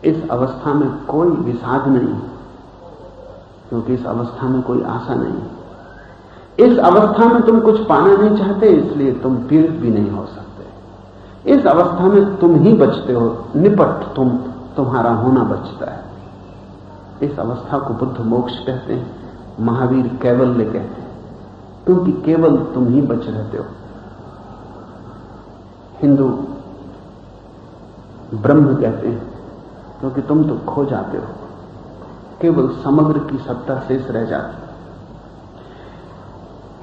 B: इस अवस्था में कोई विषाद नहीं, क्योंकि इस अवस्था में कोई आशा नहीं। इस अवस्था में तुम कुछ पाना नहीं चाहते, इसलिए तुम पीड़ित भी नहीं हो सकते। इस अवस्था में तुम ही बचते हो, निपट तुम्हारा होना बचता है। इस अवस्था को बुद्ध मोक्ष कहते हैं, महावीर कैवल्य कहते हैं, क्योंकि केवल तुम ही बच रहते हो। हिंदू ब्रह्म कहते हैं, क्योंकि तुम तो खो जाते हो, केवल समग्र की सत्ता शेष रह जाती।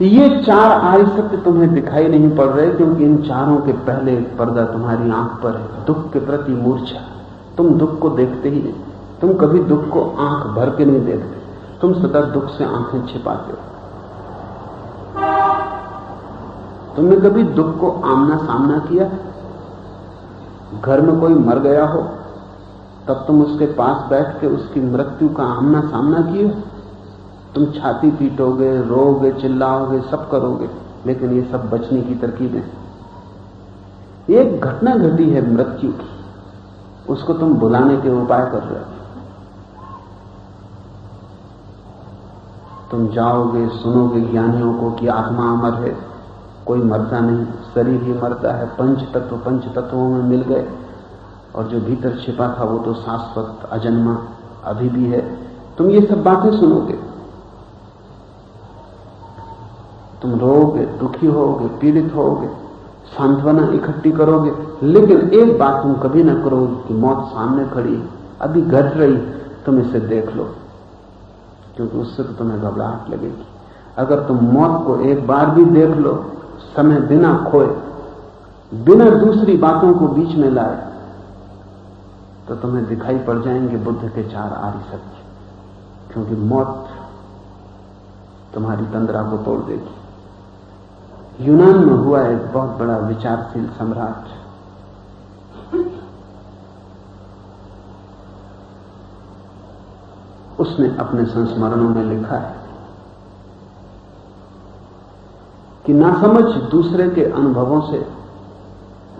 B: ये चार आर्य सत्य तुम्हें दिखाई नहीं पड़ रहे, क्योंकि इन चारों के पहले पर्दा तुम्हारी आंख पर है, दुख के प्रति मूर्छा। तुम दुख को देखते ही नहीं, तुम कभी दुख को आंख भर के नहीं देखते, तुम सदा दुख से आंखें छिपाते हो। तुमने कभी दुख को आमना सामना किया? घर में कोई मर गया हो तब तुम उसके पास बैठ के उसकी मृत्यु का आमना सामना किए? तुम छाती पीटोगे, रोओगे, चिल्लाओगे, सब करोगे, लेकिन ये सब बचने की तरकीबें। एक घटना घटी है मृत्यु की, उसको तुम बुलाने के उपाय कर रहे हो। तुम जाओगे, सुनोगे ज्ञानियों को कि आत्मा अमर है, कोई मरता नहीं, शरीर ही मरता है, पंच तत्वों में मिल गए, और जो भीतर छिपा था वो तो शाश्वत अजन्मा अभी भी है। तुम ये सब बातें सुनोगे, तुम रोओगे, दुखी होगे, पीड़ित होगे, सांत्वना इकट्ठी करोगे, लेकिन एक बात तुम कभी ना करोगे कि मौत सामने खड़ी है, अभी घट रही, तुम इसे देख लो, क्योंकि उससे तो तुम्हें घबराहट लगेगी। अगर तुम मौत को एक बार भी देख लो, समय बिना खोए, बिना दूसरी बातों को बीच में लाए, तो तुम्हें दिखाई पड़ जाएंगे बुद्ध के 4 आर्य सत्य, क्योंकि मौत तुम्हारी तंद्रा को तोड़ देगी। यूनान में हुआ एक बहुत बड़ा विचारशील सम्राट, उसने अपने संस्मरणों में लिखा है कि नासमझ दूसरे के अनुभवों से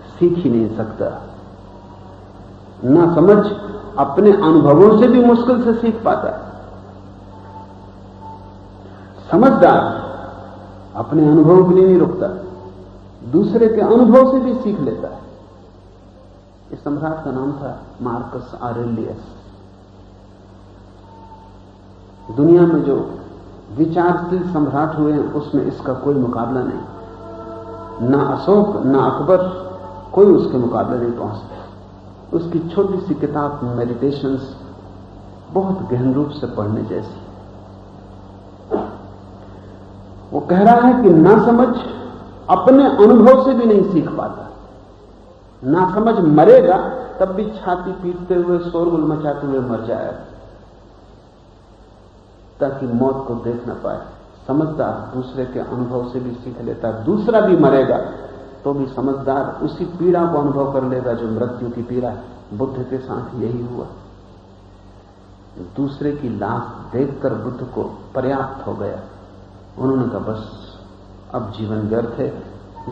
B: सीख ही नहीं सकता, नासमझ अपने अनुभवों से भी मुश्किल से सीख पाता है। समझदार अपने अनुभव के लिए नहीं रुकता, दूसरे के अनुभव से भी सीख लेता है। इस सम्राट का नाम था मार्कस ऑरेलियस। दुनिया में जो विचारशील सम्राट हुए हैं उसमें इसका कोई मुकाबला नहीं, ना अशोक ना अकबर, कोई उसके मुकाबले नहीं पहुंचता। उसकी छोटी सी किताब मेडिटेशंस बहुत गहन रूप से पढ़ने जैसी। वो कह रहा है कि ना समझ अपने अनुभव से भी नहीं सीख पाता, ना समझ मरेगा तब भी छाती पीटते हुए, शोरगुल मचाते हुए मर जाएगा, ताकि मौत को देख ना पाए। समझदार दूसरे के अनुभव से भी सीख लेता, दूसरा भी मरेगा तो भी समझदार उसी पीड़ा को अनुभव कर लेगा जो मृत्यु की पीड़ा है। बुद्ध के साथ यही हुआ, दूसरे की लाश देखकर बुद्ध को पर्याप्त हो गया। उन्होंने कहा बस अब जीवन व्यर्थ है,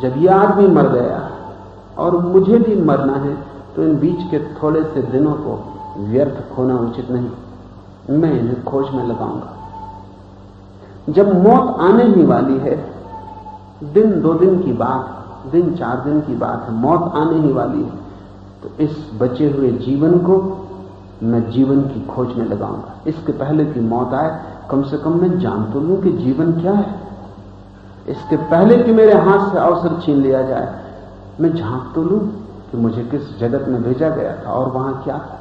B: जब यह आदमी मर गया और मुझे भी मरना है तो इन बीच के थोड़े से दिनों को व्यर्थ खोना उचित नहीं, मैं इन्हें खोज में लगाऊंगा। जब मौत आने ही वाली है, दिन 2 दिन की बात, दिन 4 दिन की बात है, मौत आने ही वाली है, तो इस बचे हुए जीवन को मैं जीवन की खोज में लगाऊंगा। इसके पहले कि मौत आए कम से कम मैं जान तो लूं कि जीवन क्या है। इसके पहले कि मेरे हाथ से अवसर छीन लिया जाए, मैं झांक तो लूं कि मुझे किस जगत में भेजा गया था और वहां क्या था।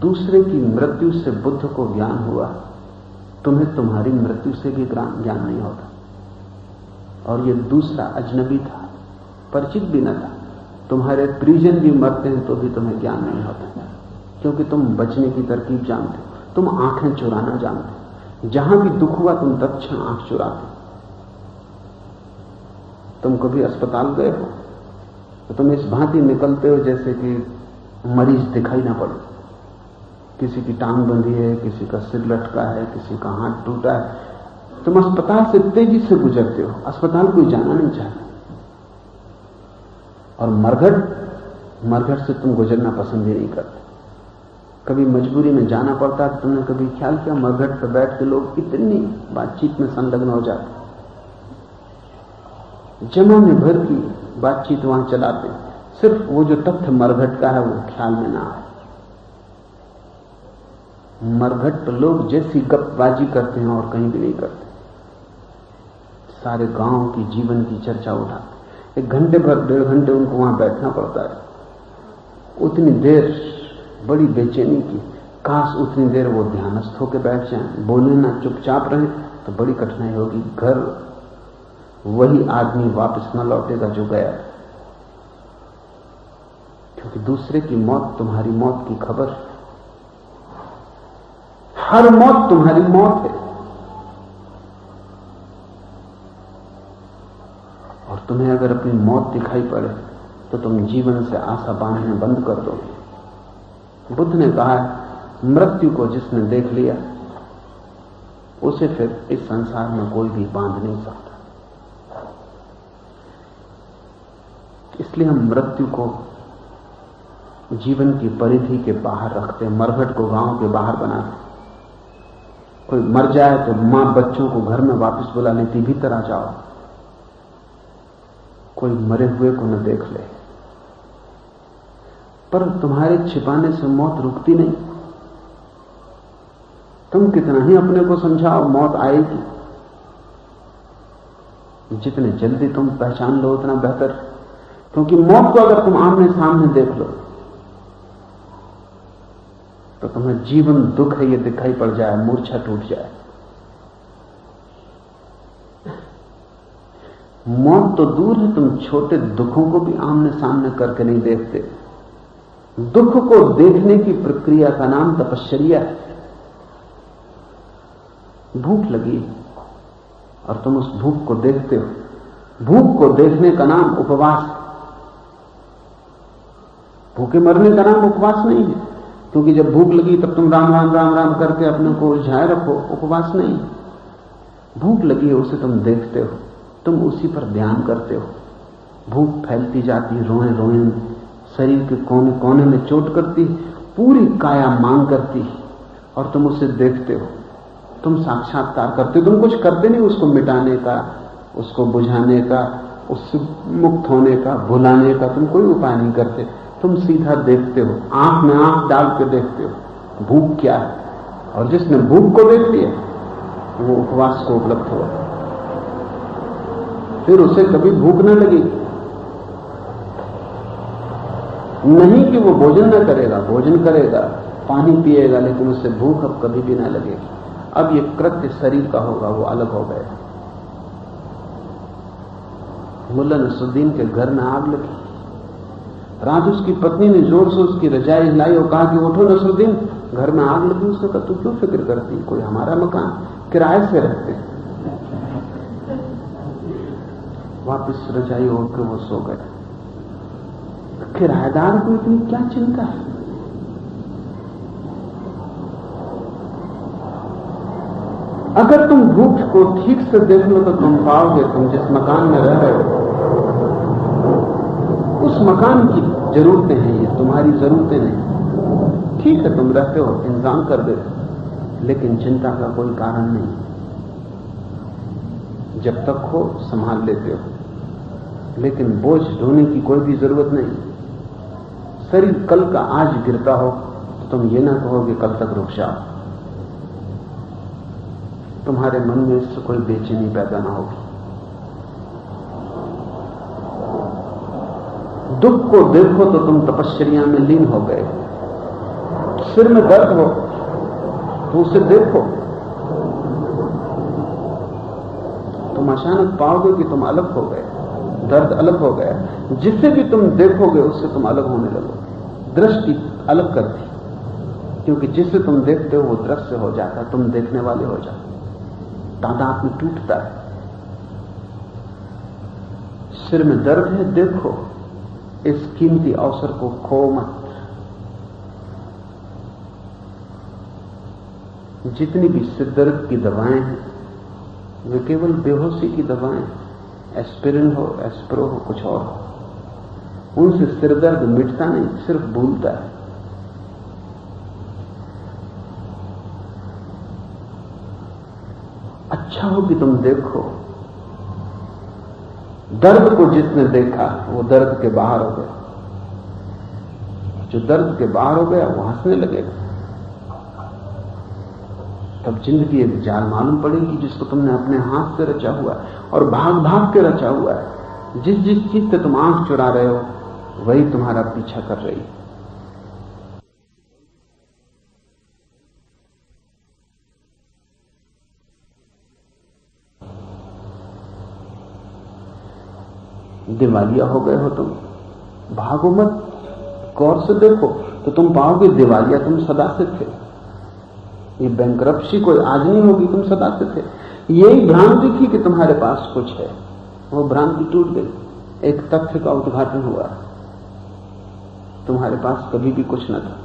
B: दूसरे की मृत्यु से बुद्ध को ज्ञान हुआ, तुम्हें तुम्हारी मृत्यु से भी ज्ञान नहीं होता। और ये दूसरा अजनबी था, परिचित भी न था। तुम्हारे परिजन भी मरते हैं तो भी तुम्हें ज्ञान नहीं होता, क्योंकि तुम बचने की तरकीब जानते हो, तुम आंखें चुराना जानते हो। जहां भी दुख हुआ तुम तत्क्षण आंख चुराते। तुम कभी अस्पताल गए हो तो तुम इस भांति निकलते हो जैसे कि मरीज दिखाई ना पड़े। किसी की टांग बंधी है, किसी का सिर लटका है, किसी का हाथ टूटा है, तुम अस्पताल से तेजी से गुजरते हो, अस्पताल कोई जाना नहीं चाहता। और मरघट से तुम गुजरना पसंद ही नहीं करते। कभी मजबूरी में जाना पड़ता है, तुमने कभी ख्याल किया मरघट पर बैठ के लोग कितनी बातचीत में संलग्न हो जाते, जमाने भर की बातचीत वहां चलाते, सिर्फ वो जो तथ्य मरघट का है वो ख्याल में ना आए। मरघट पर लोग जैसी गपबाजी करते हैं और कहीं भी नहीं करते, सारे गांव की जीवन की चर्चा उठाते। 1 घंटे भर 1.5 घंटे उनको वहां बैठना पड़ता है। उतनी देर बड़ी बेचैनी की, काश उतनी देर वो ध्यानस्थ होकर बैठ जाएं, बोले ना, चुपचाप रहे तो बड़ी कठिनाई होगी। घर वही आदमी वापस न लौटेगा जो गया, क्योंकि दूसरे की मौत तुम्हारी मौत की खबर। हर मौत तुम्हारी मौत है, और तुम्हें अगर अपनी मौत दिखाई पड़े तो तुम जीवन से आशा बांधने बंद कर दो। बुद्ध ने कहा है, मृत्यु को जिसने देख लिया उसे फिर इस संसार में कोई भी बांध नहीं सकता। इसलिए हम मृत्यु को जीवन की परिधि के बाहर रखते हैं, मरघट को गांव के बाहर बनाते। कोई मर जाए तो मां बच्चों को घर में वापस बुला लेती, भीतर आ जाओ, कोई मरे हुए को न देख ले। पर तुम्हारे छिपाने से मौत रुकती नहीं। तुम कितना ही अपने को समझाओ, मौत आएगी। जितने जल्दी तुम पहचान लो उतना बेहतर, क्योंकि मौत को अगर तुम आमने सामने देख लो तो तुम्हें जीवन दुख है ये दिखाई पड़ जाए, मूर्छा टूट जाए। मौत तो दूर है, तुम छोटे दुखों को भी आमने सामने करके नहीं देखते। दुख को देखने की प्रक्रिया का नाम तपश्चर्या है। भूख लगी और तुम उस भूख को देखते हो। भूख को देखने का नाम उपवास। भूखे मरने का नाम उपवास नहीं है, क्योंकि जब भूख लगी तब तुम राम राम राम राम करके अपने को उलझाए रखो, उपवास नहीं। भूख लगी है उसे तुम देखते हो, तुम उसी पर ध्यान करते हो। भूख फैलती जाती, रोए रोए शरीर के कोने कोने में चोट करती, पूरी काया मांग करती, और तुम उसे देखते हो। तुम साक्षात्कार करते हो, तुम कुछ करते नहीं उसको मिटाने का, उसको बुझाने का, उससे मुक्त होने का, भुलाने का तुम कोई उपाय नहीं करते। तुम सीधा देखते हो, आंख में आंख डाल के देखते हो भूख क्या है। और जिसने भूख को देख लिया वो उपवास को उपलब्ध हुआ, फिर उसे कभी भूख न लगेगी। नहीं कि वो भोजन न करेगा, भोजन करेगा, पानी पिएगा, लेकिन उससे भूख अब कभी भी न लगेगी। अब ये कृत्य शरीर का होगा, वो अलग हो गया। मुल्ला नसरुद्दीन के घर में आग लगी। रात उसकी पत्नी ने जोर से उसकी रजाई हिलाई और कहा कि उठो नसरुद्दीन, घर में आग लगी। उसने कहा तू क्यों फिक्र करती, कोई हमारा मकान, किराए से रहते। वापस रजाई ओढ़ के वो सो गए। किराएदार को इतनी क्या चिंता है। अगर तुम भूख को ठीक से देख लो तो तुम पाओगे तुम जिस मकान में रह रहे हो उस मकान की जरूरतें हैं, ये तुम्हारी जरूरतें नहीं। ठीक है तुम रहते हो, इंतजाम कर देते हो, लेकिन चिंता का कोई कारण नहीं। जब तक हो संभाल लेते हो, लेकिन बोझ ढोने की कोई भी जरूरत नहीं। शरीर कल का आज गिरता हो तो तुम ये ना कहोगे कल तक रुक जाओ। तुम्हारे मन में इससे कोई बेचैनी पैदा ना होगी। दुख को देखो तो तुम तपश्चर्या में लीन हो गए। सिर में दर्द हो तो उसे देखो, तुम अचानक पाओगे कि तुम अलग हो गए, दर्द अलग हो गया। जिससे भी तुम देखोगे उससे तुम अलग होने लगोगे। दृष्टि अलग करती, क्योंकि जिससे तुम देखते हो वो दृश्य हो जाता है, तुम देखने वाले हो जाते, तादाद में टूटता है। सिर में दर्द है, देखो, इस कीमती अवसर को खो मत। जितनी भी सिर दर्द की दवाएं हैं वे केवल बेहोशी की दवाएं, एस्पिरिन हो, एस्प्रो हो, कुछ और हो, उनसे सिर दर्द मिटता नहीं, सिर्फ भूलता है। अच्छा हो कि तुम देखो। दर्द को जिसने देखा वो दर्द के बाहर हो गया, जो दर्द के बाहर हो गया वो हंसने लगेगा। तब जिंदगी एक जाल मालूम पड़ेगी जिसको तुमने अपने हाथ से रचा हुआ है और भाग भाग के रचा हुआ है। जिस जिस चीज से तुम आंख चुरा रहे हो वही तुम्हारा पीछा कर रही है। दिवालिया हो गए हो तुम, भागो मत, गौर से देखो तो तुम पाओगे दिवालिया तुम सदा से थे। ये बैंकरप्सी कोई आज नहीं होगी, तुम सदा से थे। यही भ्रांति थी कि तुम्हारे पास कुछ है, वो भ्रांति टूट गई, एक तथ्य का उद्घाटन हुआ। तुम्हारे पास कभी भी कुछ न था,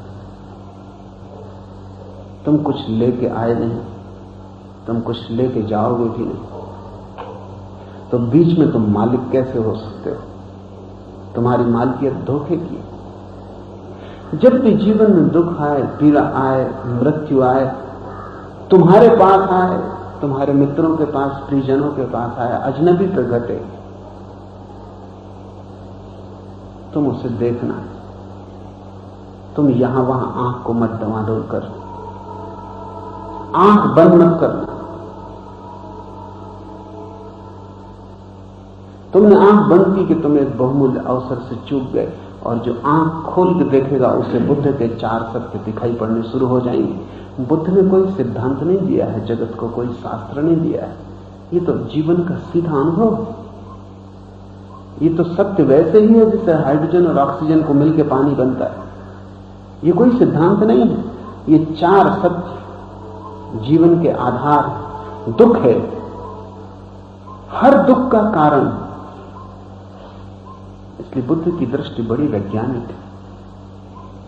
B: तुम कुछ लेके आए नहीं, तुम कुछ लेके जाओगे भी नहीं, तो बीच में तुम मालिक कैसे हो सकते हो? तुम्हारी मालिकियत धोखे की। जब भी जीवन में दुख आए, पीड़ा आए, मृत्यु आए, तुम्हारे पास आए, तुम्हारे मित्रों के पास, परिजनों के पास आए, अजनबी पे घटे, तुम उसे देखना, तुम यहां वहां आंख को मत दमादोल कर, आंख बंद मत करना। तुमने आंख बंद की कि तुम एक बहुमूल्य अवसर से चूक गए, और जो आंख खोल के देखेगा उसे बुद्ध के 4 सत्य दिखाई पड़ने शुरू हो जाएंगे। बुद्ध ने कोई सिद्धांत नहीं दिया है, जगत को कोई शास्त्र नहीं दिया है, ये तो जीवन का सीधा अनुभव है। ये तो सत्य वैसे ही है जैसे हाइड्रोजन और ऑक्सीजन को मिलकर पानी बनता है। ये कोई सिद्धांत नहीं है, ये 4 सत्य जीवन के आधार। दुख है, हर दुख का कारण। इसलिए बुद्ध की दृष्टि बड़ी वैज्ञानिक है।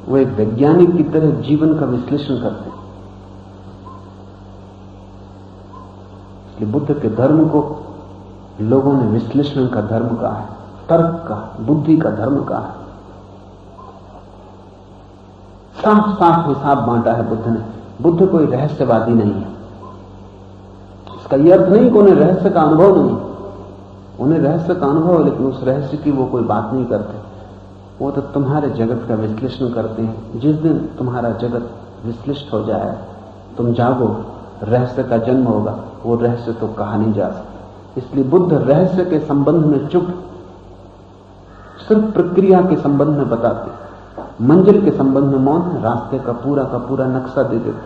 B: वो एक वैज्ञानिक की तरह जीवन का विश्लेषण करते हैं। इसलिए बुद्ध के धर्म को लोगों ने विश्लेषण का धर्म कहा है, तर्क का, बुद्धि का धर्म कहा है। साफ साफ हिसाब बांटा है बुद्ध ने। बुद्ध कोई रहस्यवादी नहीं है। इसका यह अर्थ नहीं कि उन्हें रहस्य का अनुभव नहीं, उन्हें रहस्य का अनुभव है, लेकिन उस रहस्य की वो कोई बात नहीं करते। वो तो तुम्हारे जगत का विश्लेषण करते हैं। जिस दिन तुम्हारा जगत विश्लिष्ट हो जाए, तुम जागो, रहस्य का जन्म होगा। वो रहस्य तो कहा नहीं जा सकता। इसलिए बुद्ध रहस्य के संबंध में चुप, सिर्फ प्रक्रिया के संबंध में बताते, मंजिल के संबंध में मौन है, रास्ते का पूरा नक्शा दे देते।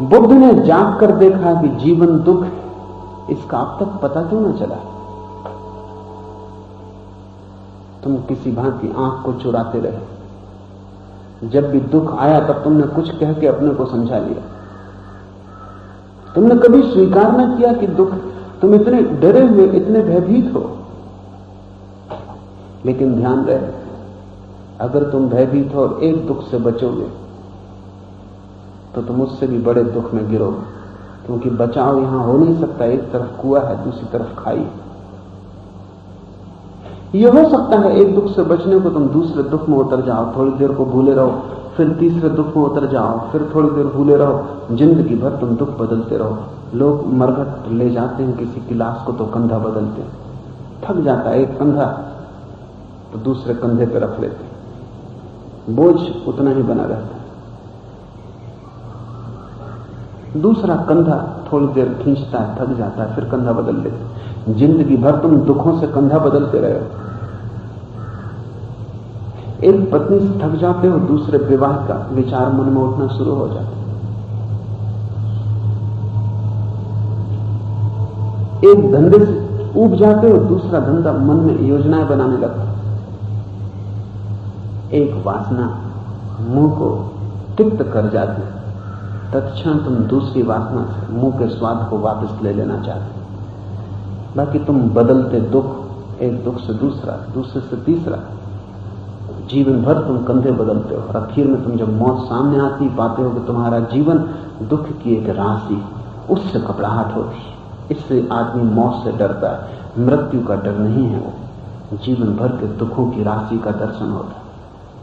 B: बुद्ध ने जाग कर देखा कि जीवन दुख है, इसका अब तक पता क्यों न चला? तुम किसी भांति आंख को चुराते रहे। जब भी दुख आया तब तुमने कुछ कह के अपने को समझा लिया। तुमने कभी स्वीकार न किया कि दुख, तुम इतने डरे हुए, इतने भयभीत हो। लेकिन ध्यान रहे, अगर तुम भयभीत हो और एक दुख से बचोगे तो तुम उससे भी बड़े दुख में गिरोगे, क्योंकि बचाव यहां हो नहीं सकता। एक तरफ कुआं है, दूसरी तरफ खाई। यह हो सकता है एक दुख से बचने को तुम दूसरे दुख में उतर जाओ, थोड़ी देर को भूले रहो, फिर तीसरे दुख में उतर जाओ, फिर थोड़ी देर भूले रहो, जिंदगी भर तुम दुख बदलते रहो। लोग मरघट ले जाते हैं किसी की लाश को तो कंधा बदलते हैं, थक जाता है एक कंधा तो दूसरे कंधे पर रख लेते हैं, बोझ उतना ही बना रहता है। दूसरा कंधा थोड़ी देर खींचता है, थक जाता है, फिर कंधा बदल लेते हैं। जिंदगी भर तुम दुखों से कंधा बदलते रहे हो। एक पत्नी से थक जाते हो, दूसरे विवाह का विचार मन में उठना शुरू हो जाता है। एक धंधे से ऊब जाते हो, दूसरा धंधा मन में योजनाएं बनाने लगता। एक वासना मुंह को तिक्त कर जाती है, तत्क्षण तुम दूसरी वासना से मुंह के स्वाद को वापस ले लेना चाहते। बाकी तुम बदलते दुख, एक दुख से दूसरा, दूसरे से तीसरा, जीवन भर तुम कंधे बदलते हो। और आखिर में तुम जब मौत सामने आती, पाते हो कि तुम्हारा जीवन दुख की एक राशि, उससे घबराहट होती। इससे आदमी मौत से डरता है। मृत्यु का डर नहीं है, वो जीवन भर के दुखों की राशि का दर्शन होता है।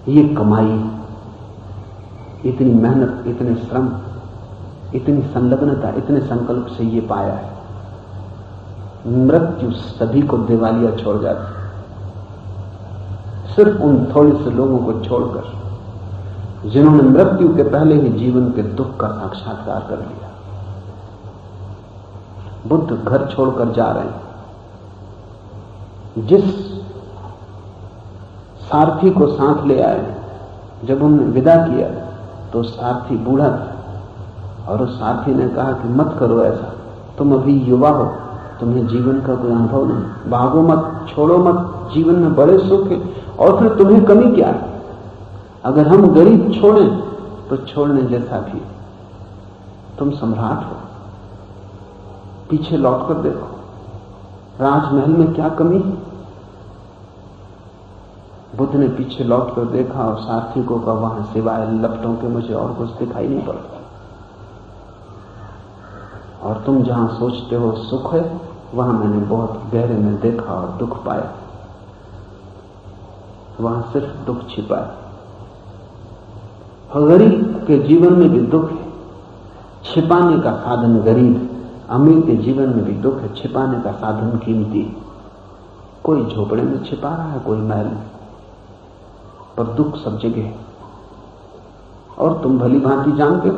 B: ये कमाई, इतनी मेहनत, इतने श्रम, इतनी संलग्नता, इतने संकल्प से ये पाया है। मृत्यु सभी को दिवालिया छोड़ जाती, सिर्फ उन थोड़े से लोगों को छोड़कर जिन्होंने मृत्यु के पहले ही जीवन के दुख का साक्षात्कार कर लिया। बुद्ध घर छोड़कर जा रहे हैं। जिस सारथी को साथ ले आए, जब उन्होंने विदा किया तो सारथी बूढ़ा था और उस सारथी ने कहा कि मत करो ऐसा, तुम अभी युवा हो, तुम्हें जीवन का कोई अनुभव नहीं, भागो मत, छोड़ो मत, जीवन में बड़े सुख है और फिर तुम्हें कमी क्या है? अगर हम गरीब छोड़ें तो छोड़ने जैसा भी, तुम सम्राट हो, पीछे लौट कर देखो, राजमहल में क्या कमी है? बुद्ध ने पीछे लौटकर देखा और सारथी को कहा, वहां सिवाय लपटों के मुझे और कुछ दिखाई नहीं पड़ता। और तुम जहां सोचते हो सुख है, वहां मैंने बहुत गहरे में देखा और दुख पाया। वहां सिर्फ दुख छिपा है। गरीब के जीवन में भी दुख है, छिपाने का साधन गरीब है। अमीर के जीवन में भी दुख है, छिपाने का साधन कीमती। कोई झोपड़े में छिपा रहा है, कोई महल में, पर दुख सब जगह है। और तुम भली भांति जानते हो,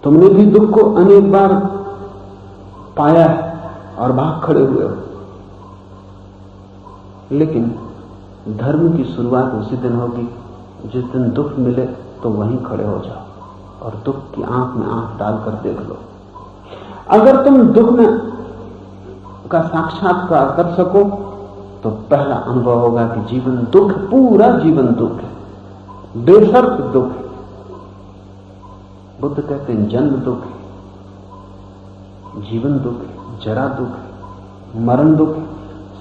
B: तुमने भी दुख को अनेक बार पाया है और भाग खड़े हुए हो। लेकिन धर्म की शुरुआत उसी दिन होगी जिस दिन दुख मिले तो वहीं खड़े हो जाओ और दुख की आंख में आंख डालकर देख लो। अगर तुम दुख में का साक्षात्कार कर सको तो पहला अनुभव होगा कि जीवन दुख, पूरा जीवन दुख है, बेशर्त दुख है। बुद्ध कहते हैं जन्म दुख है, जीवन दुख है, जरा दुख है, मरण दुख है।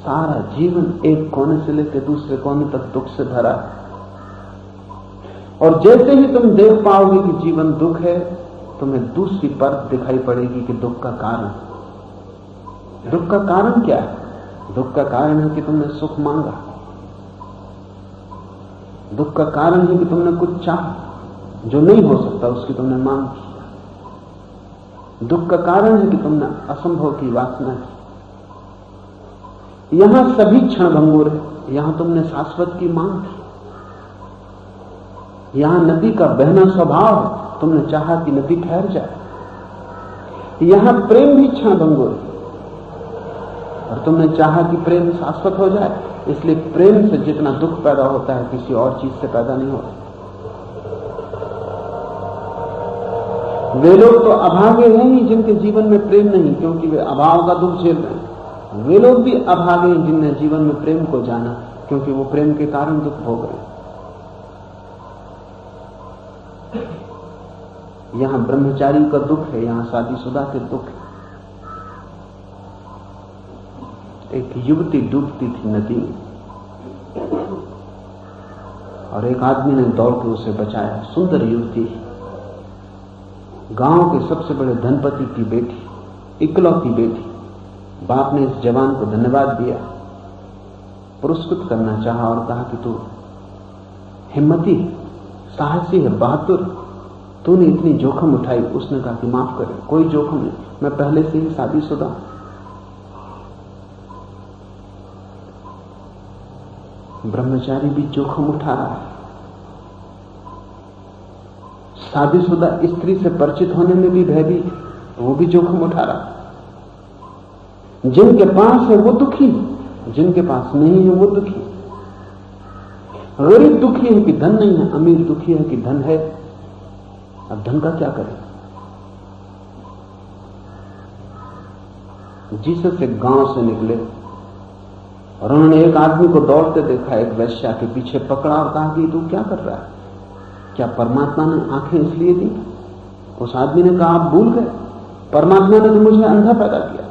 B: सारा जीवन एक कोने से लेकर दूसरे कोने तक दुख से भरा है। और जैसे ही तुम देख पाओगे कि जीवन दुख है, तुम्हें दूसरी परत दिखाई पड़ेगी कि दुख का कारण। दुख का कारण क्या है? दुख का कारण है कि तुमने सुख मांगा। दुख का कारण है कि तुमने कुछ चाहा जो नहीं हो सकता, उसकी तुमने मांग की। दुख का कारण है कि तुमने असंभव की वासना की। यहां सभी क्षणभंगुर है, यहां तुमने शाश्वत की मांग की। यहां नदी का बहना स्वभाव है, तुमने चाहा कि नदी ठहर जाए। यहां प्रेम भी क्षणभंगुर है और तुमने चाहा कि प्रेम शाश्वत हो जाए। इसलिए प्रेम से जितना दुख पैदा होता है किसी और चीज से पैदा नहीं होता। वे लोग तो अभागे हैं ही जिनके जीवन में प्रेम नहीं, क्योंकि वे अभाव का दुख झेल रहे हैं। वे लोग भी अभागे हैं जिनने जीवन में प्रेम को जाना, क्योंकि वो प्रेम के कारण दुख भोग रहे हैं। यहां ब्रह्मचारी का दुख है, यहां शादीशुदा के दुख है। एक युवती डूबती थी नदी में और एक आदमी ने दौड़ के उसे बचाया। सुंदर युवती, गांव के सबसे बड़े धनपति की बेटी, इकलौती बेटी। बाप ने इस जवान को धन्यवाद दिया, पुरस्कृत करना चाहा और कहा कि तू हिम्मती है, साहसी है, बहादुर, तूने इतनी जोखिम उठाई। उसने कहा कि माफ करे, कोई जोखिम नहीं, मैं पहले से ही शादीशुदा। ब्रह्मचारी भी जोखिम उठा रहा है। शादीशुदा स्त्री से परिचित होने में भी भयभीत है, वो भी जोखिम उठा रहा है। जिनके पास है वो दुखी, जिनके पास नहीं है वो दुखी। गरीब दुखी है कि धन नहीं है, अमीर दुखी है कि धन है। अब धन का क्या करें? जीसस एक गांव से निकले और उन्होंने एक आदमी को दौड़ते देखा, एक वैश्या के पीछे पकड़ा और कहा कि तू क्या कर रहा है? क्या परमात्मा ने आंखें इसलिए दी? उस आदमी ने कहा आप भूल गए, परमात्मा ने तो मुझे अंधा पैदा किया,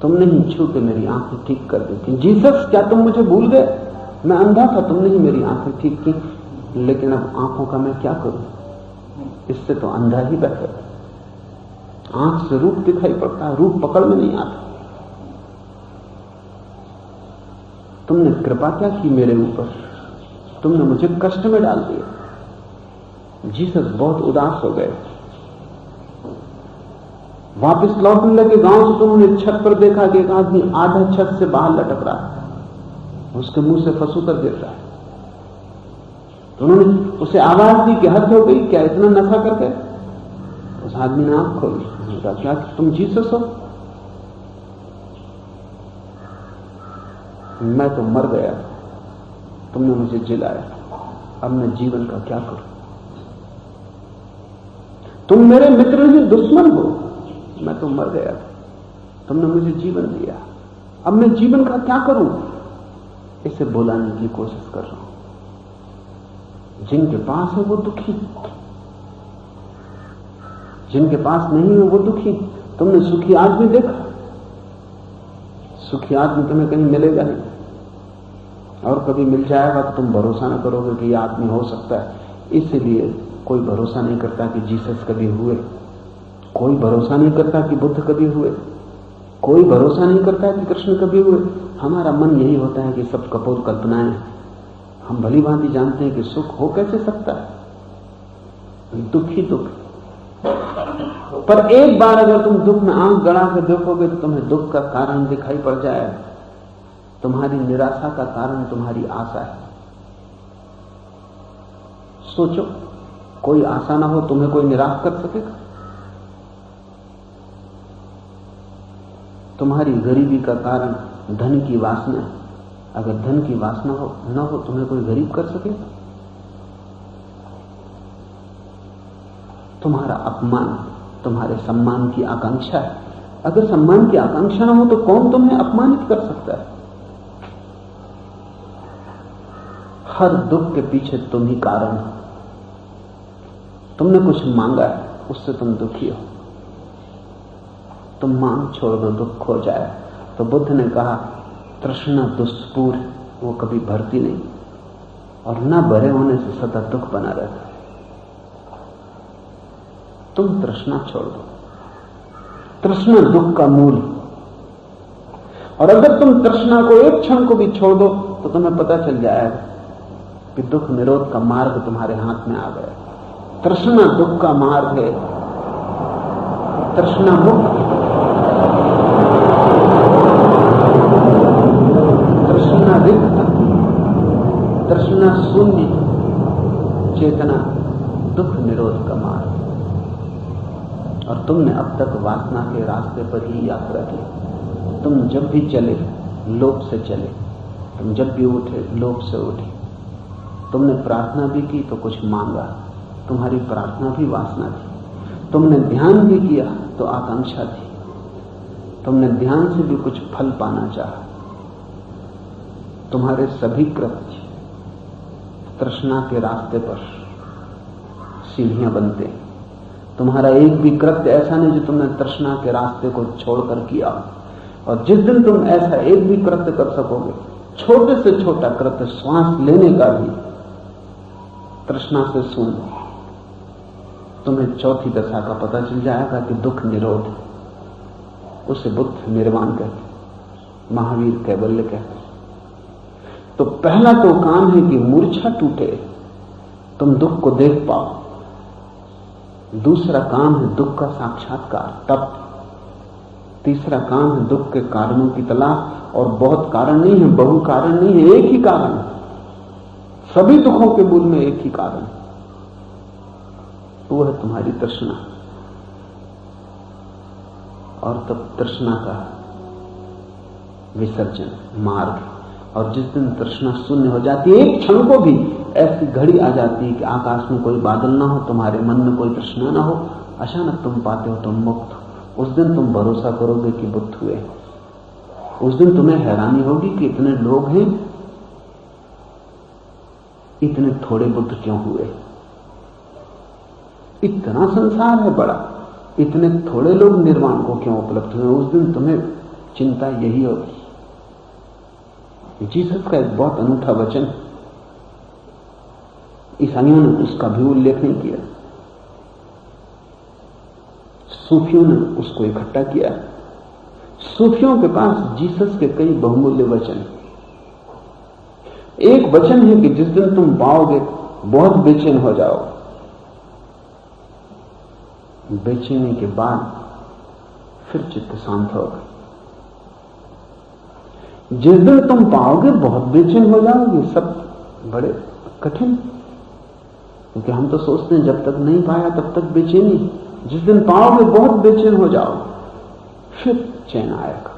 B: तुमने ही छू के मेरी आंखें ठीक कर दी थी। जीसस, क्या तुम मुझे भूल गए? मैं अंधा था, तुमने ही मेरी आंखें ठीक की, लेकिन अब आंखों का मैं क्या करूं? इससे तो अंधा ही बेहतर। आंख से रूप दिखाई पड़ता है, रूप पकड़ में नहीं आता। तुमने कृपा क्या की मेरे ऊपर? तुमने मुझे कष्ट में डाल दिया। जीसस बहुत उदास हो गए। वापस लौटने लगे गांव से तो उन्होंने छत पर देखा कि एक आदमी आधा छत से बाहर लटक रहा है, उसके मुंह से फंसूकर गिर रहा है। तो उन्होंने उसे आवाज दी कि हद हो गई, क्या इतना नशा कर गए? उस आदमी ने आंख खोली, कहा क्या तुम जीसस हो? मैं तो मर गया, तुमने मुझे जिलाया, अब मैं जीवन का क्या करूं? तुम मेरे मित्र नहीं दुश्मन हो, मैं तो मर गया, तुमने मुझे जीवन दिया, अब मैं जीवन का क्या करूं? इसे बुलाने की कोशिश कर रहा हूं। जिनके पास है वो दुखी, जिनके पास नहीं है वो दुखी। तुमने सुखी आदमी देखा? सुखी आदमी तुम्हें कहीं मिलेगा नहीं, और कभी मिल जाएगा तो तुम भरोसा न करोगे कि यह आदमी हो सकता है। इसलिए कोई भरोसा नहीं करता कि जीसस कभी हुए, कोई भरोसा नहीं करता कि बुद्ध कभी हुए, कोई भरोसा नहीं करता कि कृष्ण कभी हुए। हमारा मन यही होता है कि सब कपोल कल्पनाएं हैं। हम भली भांति जानते हैं कि सुख हो कैसे सकता है, दुख ही दुख। पर एक बार अगर तुम दुख में आंख गड़ा के देखोगे तो तुम्हें दुख का कारण दिखाई पड़ जाएगा। तुम्हारी निराशा का कारण तुम्हारी आशा है। सोचो, कोई आशा ना हो तुम्हें कोई निराश कर सकेगा? तुम्हारी गरीबी का कारण धन की वासना है। अगर धन की वासना न हो तुम्हें कोई गरीब कर सकेगा? तुम्हारा अपमान तुम्हारे सम्मान की आकांक्षा है। अगर सम्मान की आकांक्षा न हो तो कौन तुम्हें अपमानित कर सकता है? हर दुख के पीछे तुम ही कारण हो। तुमने कुछ मांगा है, उससे तुम दुखी हो। तुम मांग छोड़ दो, दुख खो जाए। तो बुद्ध ने कहा, तृष्णा दुष्पूर, वो कभी भरती नहीं, और न भरे होने से सदा दुख बना रहता है। तुम तृष्णा छोड़ दो। तृष्णा दुख का मूल। और अगर तुम तृष्णा को एक क्षण को भी छोड़ दो तो तुम्हें पता चल जाएगा कि दुख निरोध का मार्ग तुम्हारे हाथ में आ गया। तृष्णा दुख का मार्ग है। तृष्णा मुक्त, तृष्णा रिक्त, तृष्णा शून्य चेतना दुख निरोध का मार्ग। और तुमने अब तक वासना के रास्ते पर ही यात्रा की। तुम जब भी चले लोभ से चले, तुम जब भी उठे लोभ से उठे। तुमने प्रार्थना भी की तो कुछ मांगा, तुम्हारी प्रार्थना भी वासना थी। तुमने ध्यान भी किया तो आकांक्षा थी। तुमने ध्यान से भी कुछ फल पाना चाहा। तुम्हारे सभी कृत्य तृष्णा के रास्ते पर सीढ़ियां बनते। तुम्हारा एक भी कृत्य ऐसा नहीं जो तुमने तृष्णा के रास्ते को छोड़कर किया। और जिस दिन तुम ऐसा एक भी कृत्य कर सकोगे, छोटे से छोटा कृत्य, श्वास लेने का भी तृष्णा से शून्य, तुम्हें चौथी दशा का पता चल जाएगा कि दुख निरोध। उसे बुद्ध निर्वाण कहते, महावीर कैवल्य कहते। तो पहला तो काम है कि मूर्छा टूटे, तुम दुख को देख पाओ। दूसरा काम है दुख का साक्षात्कार, तप। तीसरा काम है दुख के कारणों की तलाश। और बहुत कारण नहीं है, बहु कारण नहीं है, एक ही कारण। सभी दुखों के मूल में एक ही कारण, वो है तुम्हारी तृष्णा। और तब तृष्णा का विसर्जन मार्ग। और जिस दिन तृष्णा शून्य हो जाती है, एक क्षण को भी ऐसी घड़ी आ जाती है कि आकाश में कोई बादल ना हो, तुम्हारे मन में कोई तृष्णा ना हो, अचानक तुम पाते हो तुम मुक्त हो। उस दिन तुम भरोसा करोगे कि बुद्ध हुए। उस दिन तुम्हें हैरानी होगी कि इतने लोग हैं, इतने थोड़े बुद्ध क्यों हुए? इतना संसार है बड़ा, इतने थोड़े लोग निर्वाण को क्यों उपलब्ध हुए? उस दिन तुम्हें चिंता यही होगी। जीसस का एक बहुत अनूठा वचन, ईसाइयों ने उसका भी उल्लेख नहीं किया, सूफियों ने उसको इकट्ठा किया। सूफियों के पास जीसस के कई बहुमूल्य वचन। एक वचन है कि जिस दिन तुम पाओगे बहुत बेचैन हो जाओ, बेचैनी के बाद फिर चित्त शांत होगा। जिस दिन तुम पाओगे बहुत बेचैन हो जाओगे, सब बड़े कठिन, क्योंकि हम तो सोचते हैं जब तक नहीं पाया तब तक बेचैनी। जिस दिन पाओगे बहुत बेचैन हो जाओ, फिर चैन आएगा।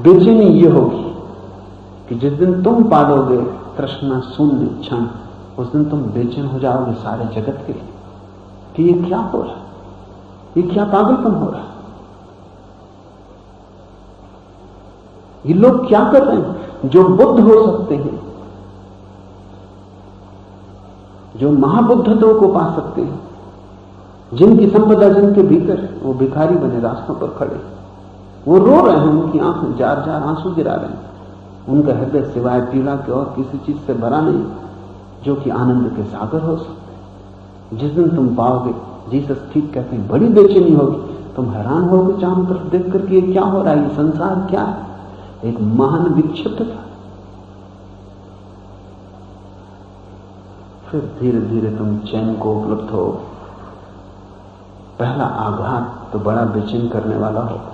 B: बेचैनी ये होगी कि जिस दिन तुम पालोगे तृष्णा शून्य क्षण, उस दिन तुम बेचैन हो जाओगे सारे जगत के लिए कि ये क्या हो रहा है, ये क्या पागलपन हो रहा है, ये लोग क्या कर रहे हैं? जो बुद्ध हो सकते हैं, जो महाबुद्धत्व को पा सकते हैं, जिनकी संपदा जिनके भीतर, वो भिखारी बने रास्तों पर खड़े। वो रो रहे हैं, उनकी आंखें जार जार आंसू गिरा रहे हैं, उनका हृदय सिवाय पीड़ा के और किसी चीज से भरा नहीं जो कि आनंद के सागर हो सकते। जिस दिन तुम पाओगे, जीसस ठीक कहते हैं, बड़ी बेचैनी होगी, तुम हैरान होगे चारों तरफ देख करके ये क्या हो रहा है, ये संसार क्या है, एक महान विक्षिप्तता। फिर धीरे धीरे तुम चैन को उपलब्ध हो। पहला आघात तो बड़ा बेचैन करने वाला होगा।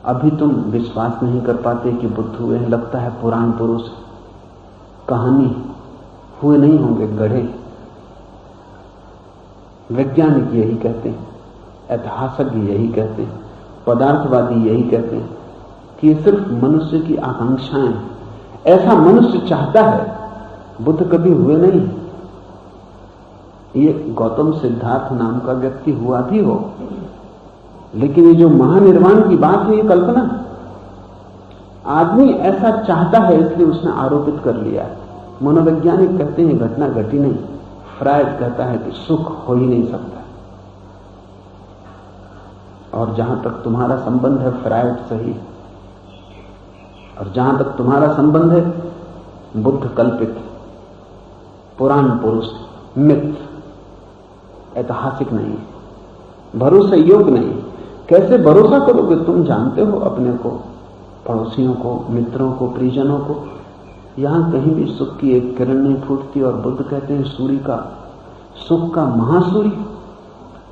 B: अभी तुम विश्वास नहीं कर पाते कि बुद्ध हुए हैं, लगता है पुराण पुरुष कहानी, हुए नहीं होंगे, गढ़े। वैज्ञानिक यही कहते हैं, ऐतिहासिक यही कहते हैं, पदार्थवादी यही कहते हैं कि ये सिर्फ मनुष्य की आकांक्षाएं, ऐसा मनुष्य चाहता है, बुद्ध कभी हुए नहीं। ये गौतम सिद्धार्थ नाम का व्यक्ति हुआ भी हो, लेकिन ये जो महानिर्वाण की बात है, ये कल्पना। आदमी ऐसा चाहता है इसलिए उसने आरोपित कर लिया है। मनोवैज्ञानिक कहते हैं घटना घटी नहीं, फ्रायड कहता है कि सुख हो ही नहीं सकता। और जहां तक तुम्हारा संबंध है फ्रायड सही है, और जहां तक तुम्हारा संबंध है बुद्ध कल्पित, पुराण पुरुष, मिथ, ऐतिहासिक नहीं, भरोसे योग्य नहीं। कैसे भरोसा करोगे? तुम जानते हो अपने को, पड़ोसियों को, मित्रों को, परिजनों को। यहां कहीं भी सुख की एक किरण नहीं फूटती, और बुद्ध कहते हैं सूर्य का, सुख का महासूर्य,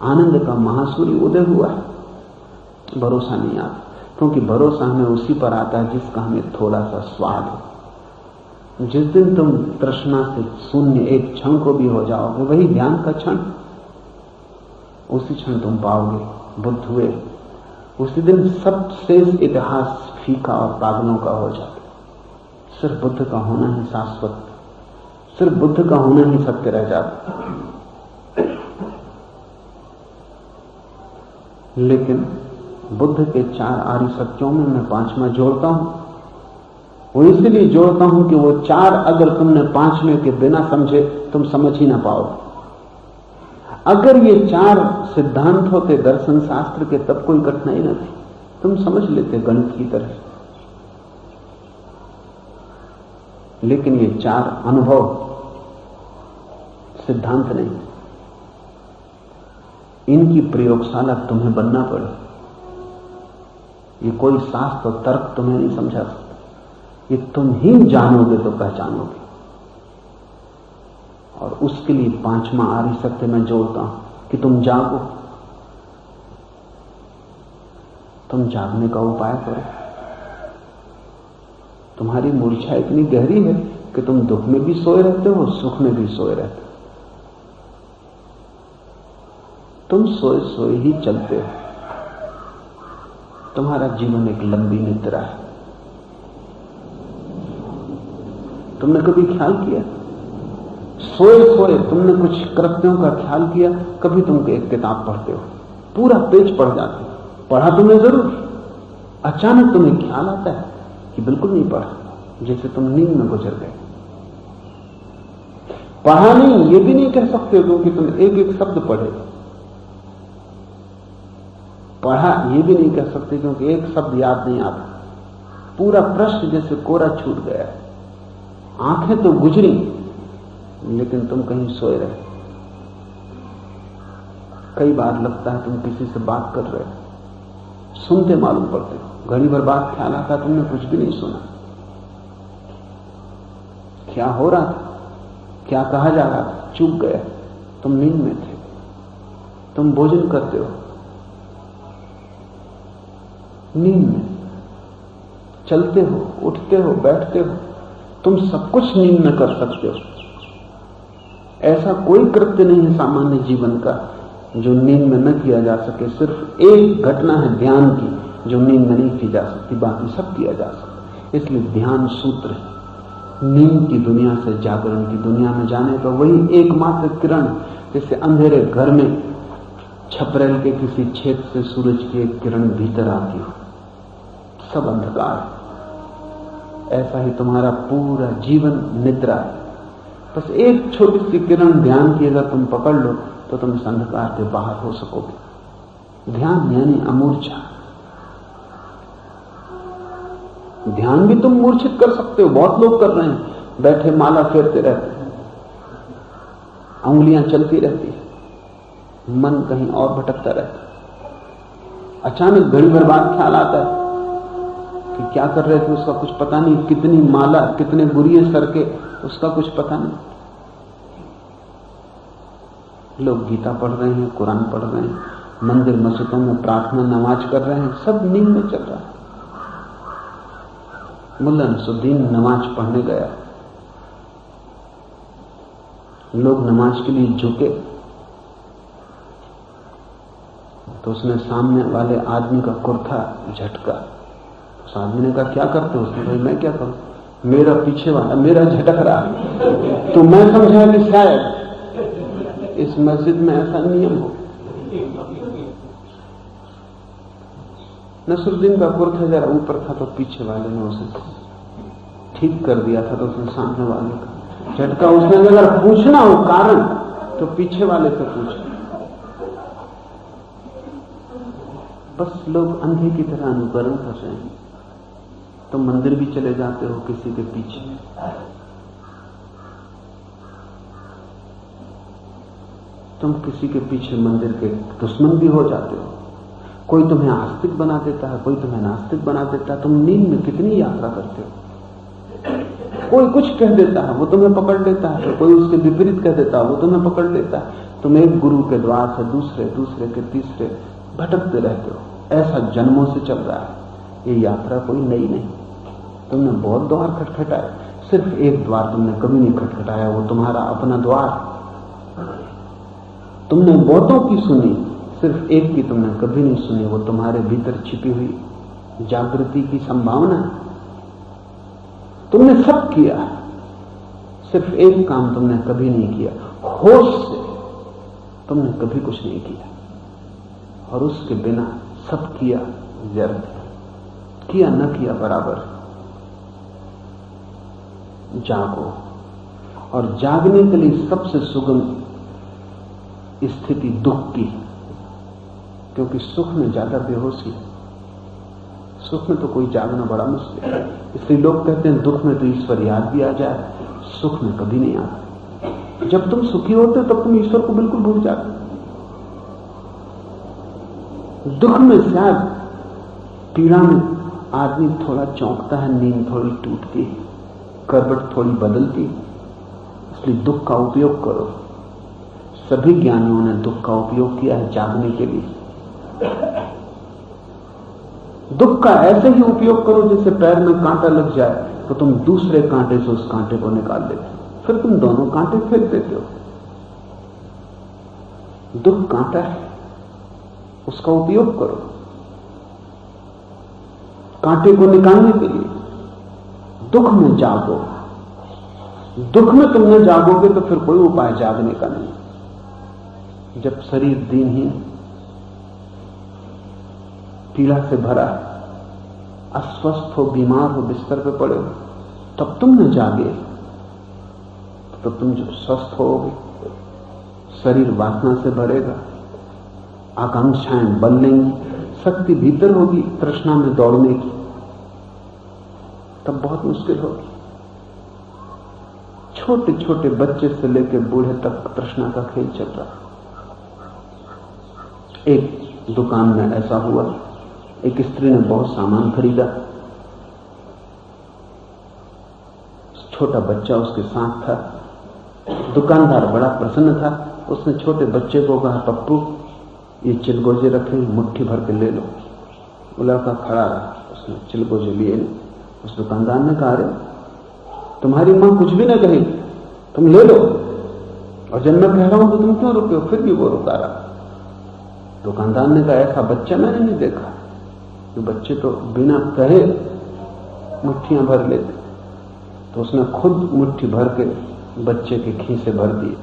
B: आनंद का महासूर्य उदय हुआ है। भरोसा नहीं आता, क्योंकि भरोसा हमें उसी पर आता है जिसका हमें थोड़ा सा स्वाद हो। जिस दिन तुम तृष्णा से शून्य एक क्षण को भी हो जाओगे, वही ध्यान का क्षण, उसी क्षण तुम पाओगे बुद्ध हुए। उसी दिन सब शेष इतिहास फीका और पागलों का हो जाता। सिर्फ बुद्ध का होना ही शाश्वत, सिर्फ बुद्ध का होना ही सत्य रह जाता। लेकिन बुद्ध के 4 आर्य सत्यों में मैं 5वां जोड़ता हूं। वो इसलिए जोड़ता हूं कि वो 4 अगर तुमने 5वें के बिना समझे तुम समझ ही ना पाओगे। अगर ये 4 सिद्धांत होते दर्शन शास्त्र के, तब कोई कठिनाई न थी, तुम समझ लेते गणित की तरह। लेकिन ये 4 अनुभव सिद्धांत नहीं, इनकी प्रयोगशाला तुम्हें बनना पड़े। ये कोई शास्त्र और तर्क तुम्हें नहीं समझा सकता, ये तुम ही जानोगे तो पहचानोगे। और उसके लिए 5वां आर्य सत्य मैं जोड़ता हूं कि तुम जागो। तुम जागने का उपाय करो। तुम्हारी मूर्छा इतनी गहरी है कि तुम दुख में भी सोए रहते हो, सुख में भी सोए रहते हो। तुम सोए सोए ही चलते हो। तुम्हारा जीवन एक लंबी निद्रा है। तुमने कभी ख्याल किया, सोए सोए तुमने कुछ कृत्यों का ख्याल किया? कभी तुम एक किताब पढ़ते हो, पूरा पेज पढ़ जाते हो, पढ़ा तुमने जरूर, अचानक तुम्हें ख्याल आता है कि बिल्कुल नहीं पढ़ा, जैसे तुम नींद में गुजर गए। पढ़ा नहीं ये भी नहीं कह सकते क्योंकि तुम एक एक शब्द पढ़े। पढ़ा ये भी नहीं कह सकते क्योंकि एक शब्द याद नहीं आता। पूरा पृष्ठ जैसे कोरा छूट गया है। आंखें तो गुजरी लेकिन तुम कहीं सोए रहे। कई बार लगता है तुम किसी से बात कर रहे हो, सुनते मालूम पड़ते हो। घड़ी भर बाद ख्याल आता तुमने कुछ भी नहीं सुना। क्या हो रहा था, क्या कहा जा रहा था, चूक गया। तुम नींद में थे, तुम भोजन करते हो, नींद में चलते हो, उठते हो, बैठते हो, तुम सब कुछ नींद में कर सकते हो। ऐसा कोई कृत्य नहीं है सामान्य जीवन का जो नींद में न किया जा सके। सिर्फ एक घटना है ध्यान की जो नींद में नहीं की जा सकती, बाकी सब किया जा सकता। इसलिए ध्यान सूत्र है। नींद की दुनिया से जागरण की दुनिया में जाने का वही एकमात्र किरण, जैसे अंधेरे घर में छपरेल के किसी छेद से सूरज की एक किरण भीतर आती हो, सब अंधकार। ऐसा ही तुम्हारा पूरा जीवन निद्रा है। बस एक छोटी सी किरण ध्यान की अगर तुम पकड़ लो तो तुम इस अंधकार के बाहर हो सकोगे। ध्यान यानी अमूर्छा। ध्यान भी तुम मूर्छित कर सकते हो, बहुत लोग कर रहे हैं, बैठे माला फेरते रहते हैं, उंगलियां चलती रहती है, मन कहीं और भटकता रहता है। अचानक घड़ी भर बाद ख्याल आता है कि क्या कर रहे थे उसका कुछ पता नहीं, कितनी माला कितने बुरिये सर के उसका कुछ पता नहीं। लोग गीता पढ़ रहे हैं, कुरान पढ़ रहे हैं, मंदिर मस्जिदों में प्रार्थना नमाज कर रहे हैं, सब नींद में चल रहा है। मुल्ला नसरुद्दीन नमाज पढ़ने गया, लोग नमाज के लिए झुके तो उसने सामने वाले आदमी का कुर्ता झटका। उस आदमी ने कहा क्या करते हो? उसने कहा मैं क्या करूं, मेरा पीछे वाला मेरा झटक रहा है। तो मैं समझा कि शायद इस मस्जिद में ऐसा नियम हो। नसरुद्दीन का कुर्ता जरा ऊपर था तो पीछे वाले ने उसे ठीक कर दिया था, तो उसने सामने वाले का झटका। उसने अगर पूछना हो कारण तो पीछे वाले से पूछना। बस लोग अंधे की तरह अनुकरण कर रहे हैं। तुम मंदिर भी चले जाते हो किसी के पीछे, तुम किसी के पीछे मंदिर के दुश्मन भी हो जाते हो। कोई तुम्हें आस्तिक बना देता है, कोई तुम्हें नास्तिक बना देता है। तुम नींद में कितनी यात्रा करते हो। कोई कुछ कह देता है वो तुम्हें पकड़ लेता है, तो कोई उसके विपरीत कह देता है वो तुम्हें पकड़ लेता है। तुम एक गुरु के द्वार से दूसरे, दूसरे के तीसरे भटकते रहते हो। ऐसा जन्मों से चल रहा है। ये यात्रा कोई नई नहीं। तुमने बहुत द्वार खटखटाए, सिर्फ एक द्वार तुमने कभी नहीं खटखटाया, वो तुम्हारा अपना द्वार। तुमने बहुतों की सुनी, सिर्फ एक की तुमने कभी नहीं सुनी, वो तुम्हारे भीतर छिपी हुई जागृति की संभावना है। तुमने सब किया, सिर्फ एक काम तुमने कभी नहीं किया, होश से तुमने कभी कुछ नहीं किया, और उसके बिना सब किया व्यर्थ। किया न किया बराबर। जागो, और जागने के लिए सबसे सुगम स्थिति दुख की, क्योंकि सुख में ज्यादा बेहोशी। सुख में तो कोई जागना बड़ा मुश्किल है। इसलिए लोग कहते हैं दुख में तो ईश्वर याद भी आ जाए, सुख में कभी नहीं आता। जब तुम सुखी होते हो तब तुम ईश्वर को बिल्कुल भूल जाते। दुख में शायद, पीड़ा में आदमी थोड़ा चौंकता है, नींद थोड़ी टूटती है, करवट थोड़ी बदलती। इसलिए दुख का उपयोग करो। सभी ज्ञानियों ने दुख का उपयोग किया है जागने के लिए। दुख का ऐसे ही उपयोग करो जैसे पैर में कांटा लग जाए तो तुम दूसरे कांटे से उस कांटे को निकाल देते हो, फिर तुम दोनों कांटे फेंक देते हो। दुख कांटा है, उसका उपयोग करो कांटे को निकालने के लिए। दुख में जागो। दुख में तुम न जागोगे तो फिर कोई उपाय जागने का नहीं। जब शरीर दीनहीन, पीड़ा से भरा है, अस्वस्थ हो, बीमार हो, बिस्तर पे पड़े हो, तब तुम न जागे तो तुम जो स्वस्थ होगे, शरीर वासना से भरेगा, आकांक्षाएं बल लेंगी, शक्ति भीतर होगी तृष्णा में दौड़ने की, तब बहुत मुश्किल होगी। छोटे छोटे बच्चे से लेकर बूढ़े तक तृष्णा का खेल चल रहा है। एक दुकान में ऐसा हुआ, एक स्त्री ने बहुत सामान खरीदा, छोटा बच्चा उसके साथ था। दुकानदार बड़ा प्रसन्न था। उसने छोटे बच्चे को कहा, पप्पू ये चिलगोजे रखे, मुट्ठी भर के ले लो। वो लड़का खड़ा रहा, उसने चिलगोजे लिए नहीं। उस दुकानदार ने कहा, अरे तुम्हारी मां कुछ भी ना कही, तुम ले लो, और जब मैं कह रहा हूं तो तुम क्यों रुके हो? फिर भी वो रुका रहा। दुकानदार ने कहा, ऐसा बच्चा मैंने नहीं देखा। तो बच्चे तो बिना कहे मुट्ठियां भर लेते। तो उसने खुद मुट्ठी भर के बच्चे के खीसे भर दिए।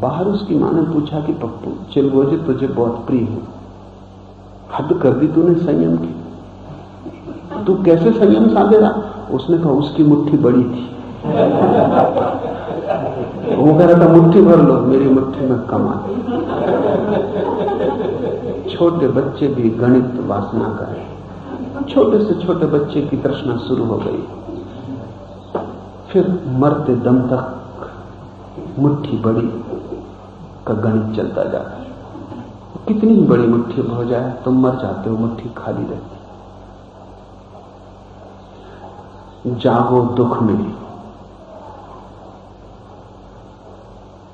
B: बाहर उसकी मां ने पूछा कि पप्पू चिलगोजे तुझे बहुत प्रिय है, हद कर दी तूने संयम की, तू कैसे संयम साधे रहा? उसने कहा, उसकी मुट्ठी बड़ी थी। वो कह रहा था मुट्ठी भर लो, मेरी मुट्ठी में कम आती। छोटे बच्चे भी गणित वासना करें। छोटे से छोटे बच्चे की तृष्णा शुरू हो गई, फिर मरते दम तक मुट्ठी बड़ी का गणित चलता जाता है। कितनी ही बड़ी मुट्ठी हो जाए तुम मर जाते हो, मुट्ठी खाली रहती। जागो दुख में।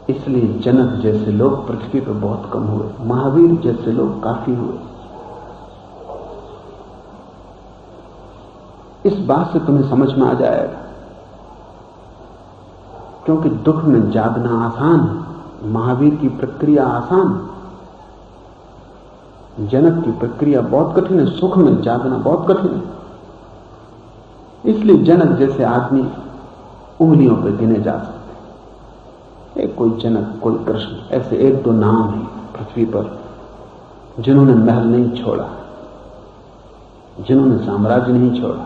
B: इसलिए जनक जैसे लोग पृथ्वी पर बहुत कम हुए, महावीर जैसे लोग काफी हुए। इस बात से तुम्हें समझ में आ जाएगा, क्योंकि दुख में जागना आसान है, महावीर की प्रक्रिया आसान, जनक की प्रक्रिया बहुत कठिन है, सुख में जागना बहुत कठिन है। इसलिए जनक जैसे आदमी उंगलियों पर गिने जा सकते। एक कोई जनक, कोई कृष्ण, ऐसे एक दो नाम हैं पृथ्वी पर जिन्होंने महल नहीं छोड़ा, जिन्होंने साम्राज्य नहीं छोड़ा,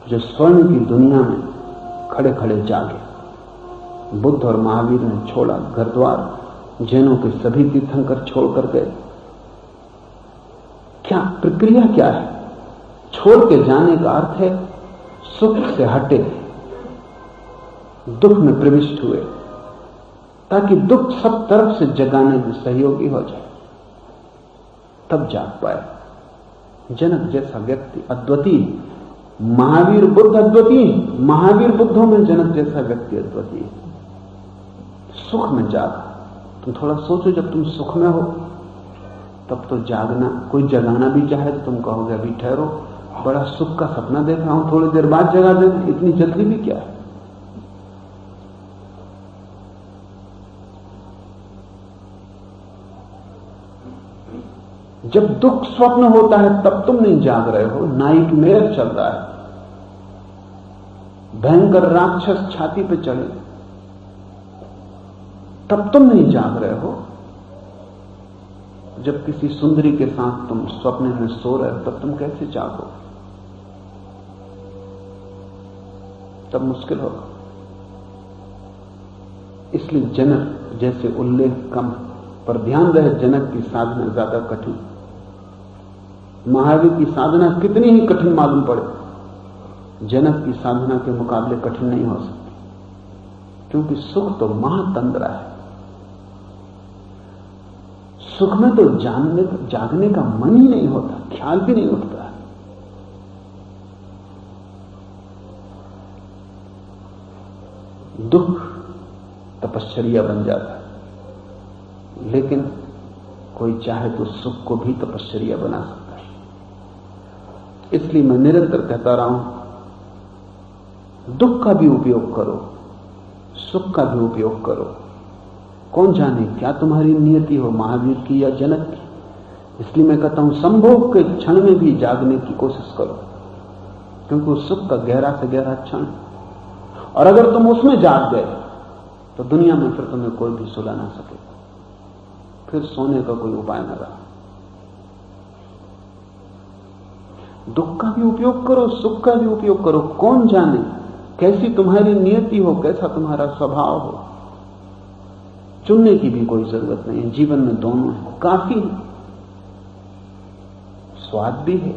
B: जो स्वर्ण की दुनिया में खड़े खड़े जागे। बुद्ध और महावीर ने छोड़ा घर द्वार, जैनों के सभी तीर्थंकर छोड़कर गए। क्या प्रक्रिया क्या है? छोड़ के जाने का अर्थ है सुख से हटे, दुख में प्रविष्ट हुए, ताकि दुख सब तरफ से जगाने में सहयोगी हो जाए, तब जाग पाए। जनक जैसा व्यक्ति अद्वितीय, महावीर बुद्ध अद्वितीय, महावीर बुद्धों में जनक जैसा व्यक्ति अद्वितीय। सुख में जाग। तुम थोड़ा सोचो, जब तुम सुख में हो तब तो जागना, कोई जगाना भी चाहे तो तुम कहोगे अभी ठहरो, बड़ा सुख का सपना देख रहा हूं, थोड़ी देर बाद जगा दे, इतनी जल्दी भी क्या है। जब दुख स्वप्न होता है तब तुम नहीं जाग रहे हो, नाइट मेयर चल रहा है, भयंकर राक्षस छाती पे चढ़े, तब तुम नहीं जाग रहे हो। जब किसी सुंदरी के साथ तुम स्वप्न में सो रहे हो तब तुम कैसे जागो? तब मुश्किल होगा। इसलिए जनक जैसे उल्लेख कम, पर ध्यान रहे जनक की साधना ज्यादा कठिन। महावीर की साधना कितनी ही कठिन मालूम पड़े, जनक की साधना के मुकाबले कठिन नहीं हो सकती, क्योंकि सुख तो महातंद्रा है। सुख में तो जागने का मन ही नहीं होता, ख्याल भी नहीं उठता। दुख तपश्चर्या बन जाता है, लेकिन कोई चाहे तो सुख को भी तपश्चर्या बना सकता है। इसलिए मैं निरंतर कहता रहा हूं, दुख का भी उपयोग करो, सुख का भी उपयोग करो। कौन जाने क्या तुम्हारी नियति हो, महावीर की या जनक की। इसलिए मैं कहता हूं, संभोग के क्षण में भी जागने की कोशिश करो, क्योंकि उस सुख का गहरा से गहरा क्षण, और अगर तुम उसमें जाग गए तो दुनिया में फिर तुम्हें कोई भी सुला ना सकेगा, फिर सोने का कोई उपाय न रहा। दुख का भी उपयोग करो, सुख का भी उपयोग करो। कौन जाने कैसी तुम्हारी नियति हो, कैसा तुम्हारा स्वभाव हो। चुनने की भी कोई जरूरत नहीं है, जीवन में दोनों है, काफी है। स्वाद भी है,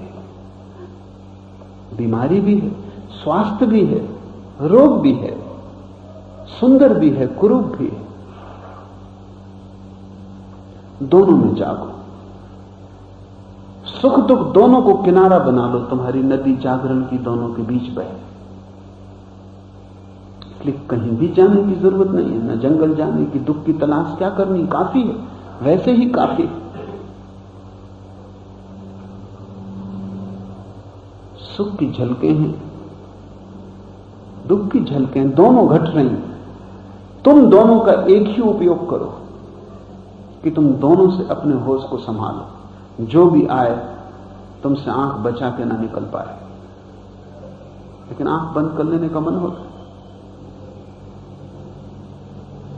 B: बीमारी भी है, स्वास्थ्य भी है, रोग भी है, सुंदर भी है, कुरूप भी है। दोनों में जागो, सुख दुख दोनों को किनारा बना लो, तुम्हारी नदी जागरण की दोनों के बीच बहे। इसलिए कहीं भी जाने की जरूरत नहीं है, न जंगल जाने की, दुख की तलाश क्या करनी, काफी है, वैसे ही काफी है। सुख की झलकें हैं, दुख की झलकें, दोनों घट रही। तुम दोनों का एक ही उपयोग करो कि तुम दोनों से अपने होश को संभालो। जो भी आए तुमसे आंख बचा के ना निकल पाए, लेकिन आंख बंद कर लेने का मन होता।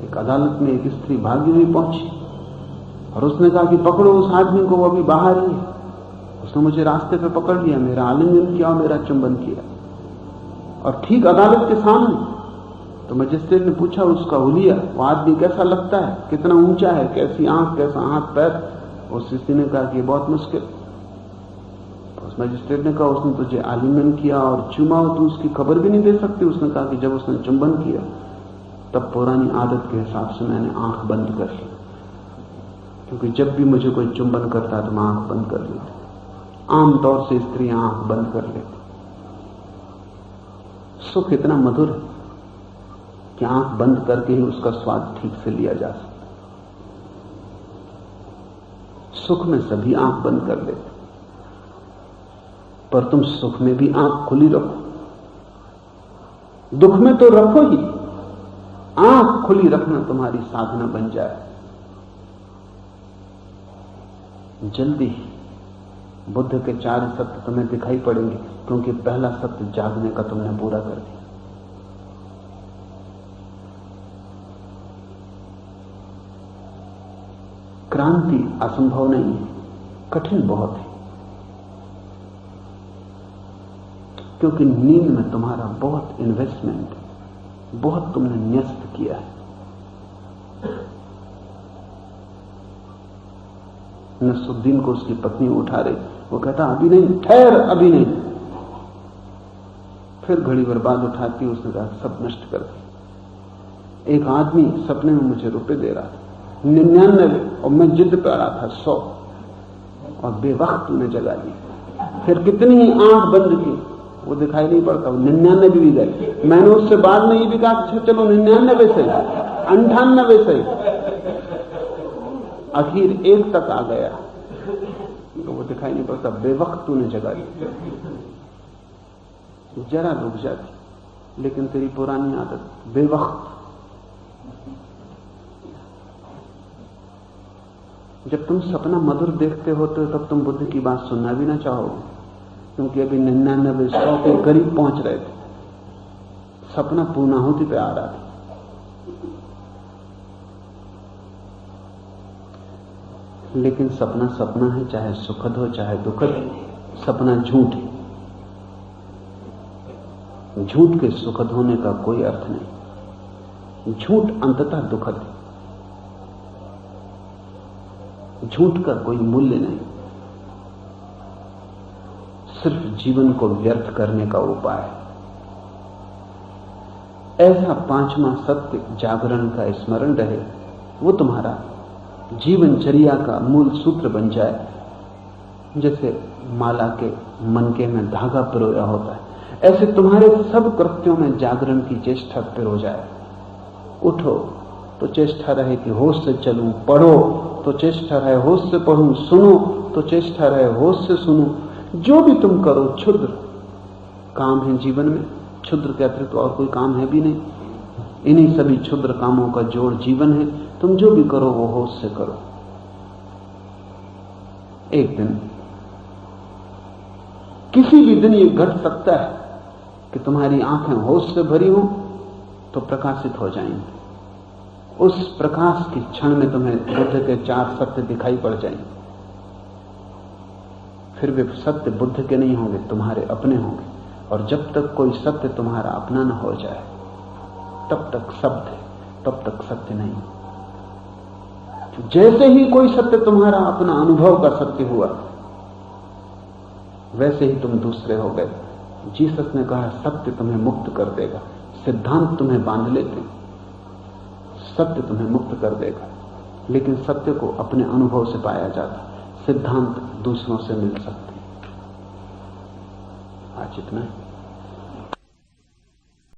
B: एक अदालत में एक स्त्री भागी हुई पहुंची और उसने कहा कि पकड़ो उस आदमी को, वो अभी बाहर ही है। उसने मुझे रास्ते पे पकड़ लिया, मेरा आलिंगन किया और मेरा चुंबन किया, और ठीक अदालत के सामने। तो मजिस्ट्रेट ने पूछा उसका हुलिया, वो आदमी कैसा लगता है, कितना ऊंचा है, कैसी आंख, कैसा हाथ पैर। उस स्त्री ने कहा कि बहुत मुश्किल। उस मजिस्ट्रेट ने कहा उसने तुझे आलिंगन किया और चूमा, तू उसकी खबर भी नहीं दे सकती। उसने कहा कि जब उसने चुंबन किया तब पुरानी आदत के हिसाब से मैंने आंख बंद कर ली, क्योंकि जब भी मुझे कोई चुंबन करता तो मैं आंख बंद कर लेती। आमतौर से स्त्रियां आंख बंद कर लेती। सुख इतना मधुर है कि आंख बंद करके ही उसका स्वाद ठीक से लिया जा सकता। सुख में सभी आंख बंद कर लेते, पर तुम सुख में भी आंख खुली रखो, दुख में तो रखो ही। आंख खुली रखना तुम्हारी साधना बन जाए। जल्दी बुद्ध के 4 सत्य तुम्हें दिखाई पड़ेंगे, क्योंकि पहला सत्य जागने का तुमने पूरा कर दिया। क्रांति असंभव नहीं है, कठिन बहुत है, क्योंकि नींद में तुम्हारा बहुत इन्वेस्टमेंट है, बहुत तुमने न्यस्त किया है। नसरुद्दीन को उसकी पत्नी उठा रही, वो कहता अभी नहीं, ठहर, अभी नहीं। फिर घड़ी भर बाद उठाती, उसने कहा सब नष्ट कर दिया। एक आदमी सपने में मुझे रुपए दे रहा था 99, और मैं जिद पे आ रहा था 100, और बेवक्त तूने जगा दी। फिर कितनी ही आंख बंद की, वो दिखाई नहीं पड़ता, वो 99 भी गए। मैंने उससे बाद में ये भी कहा चलो 99 से 98 से, आखिर 1 तक आ गया, तो वो दिखाई नहीं पड़ता, बेवक्त तूने जगा दी। जरा रुक जाती, लेकिन तेरी पुरानी आदत बेवक्त। जब तुम सपना मधुर देखते होते हो तब तुम बुद्ध की बात सुनना भी ना चाहोगे, क्योंकि अभी 99 100 के करीब पहुंच रहे थे, सपना पूर्णाहुति पे आ रहा था। लेकिन सपना सपना है, चाहे सुखद हो चाहे दुखद। सपना झूठ है, झूठ के सुखद होने का कोई अर्थ नहीं। झूठ अंततः दुखद है, झूठ का कोई मूल्य नहीं, सिर्फ जीवन को व्यर्थ करने का उपाय है। ऐसा 5वां सत्य जागरण का स्मरण रहे, वो तुम्हारा जीवनचर्या का मूल सूत्र बन जाए। जैसे माला के मनके में धागा पिरोया होता है, ऐसे तुम्हारे सब कृत्यों में जागरण की चेष्टा पिरो जाए। उठो तो चेष्टा रहे कि होश से चलूं, पढ़ो तो चेष्टा रहे होश से पढ़ूं, सुनो तो चेष्टा रहे होश से सुनो। जो भी तुम करो क्षुद्र काम है जीवन में, क्षुद्र के अतिरिक्त और कोई काम है भी नहीं। इन्हीं सभी क्षुद्र कामों का जोड़ जीवन है। तुम जो भी करो वो होश से करो। एक दिन, किसी भी दिन ये घट सकता है कि तुम्हारी आंखें होश से भरी हो तो प्रकाशित हो जाएंगी। उस प्रकाश के क्षण में तुम्हें बुद्ध के 4 सत्य दिखाई पड़ जाएंगे। फिर वे सत्य बुद्ध के नहीं होंगे, तुम्हारे अपने होंगे। और जब तक कोई सत्य तुम्हारा अपना न हो जाए तब तक शब्द है, तब तक सत्य नहीं। जैसे ही कोई सत्य तुम्हारा अपना अनुभव का सत्य हुआ, वैसे ही तुम दूसरे हो गए। जीसस ने कहा सत्य तुम्हें मुक्त कर देगा, सिद्धांत तुम्हें बांध लेते, सत्य तुम्हें मुक्त कर देगा। लेकिन सत्य को अपने अनुभव से पाया जाता, सिद्धांत दूसरों से मिल सकते। आज इतना है।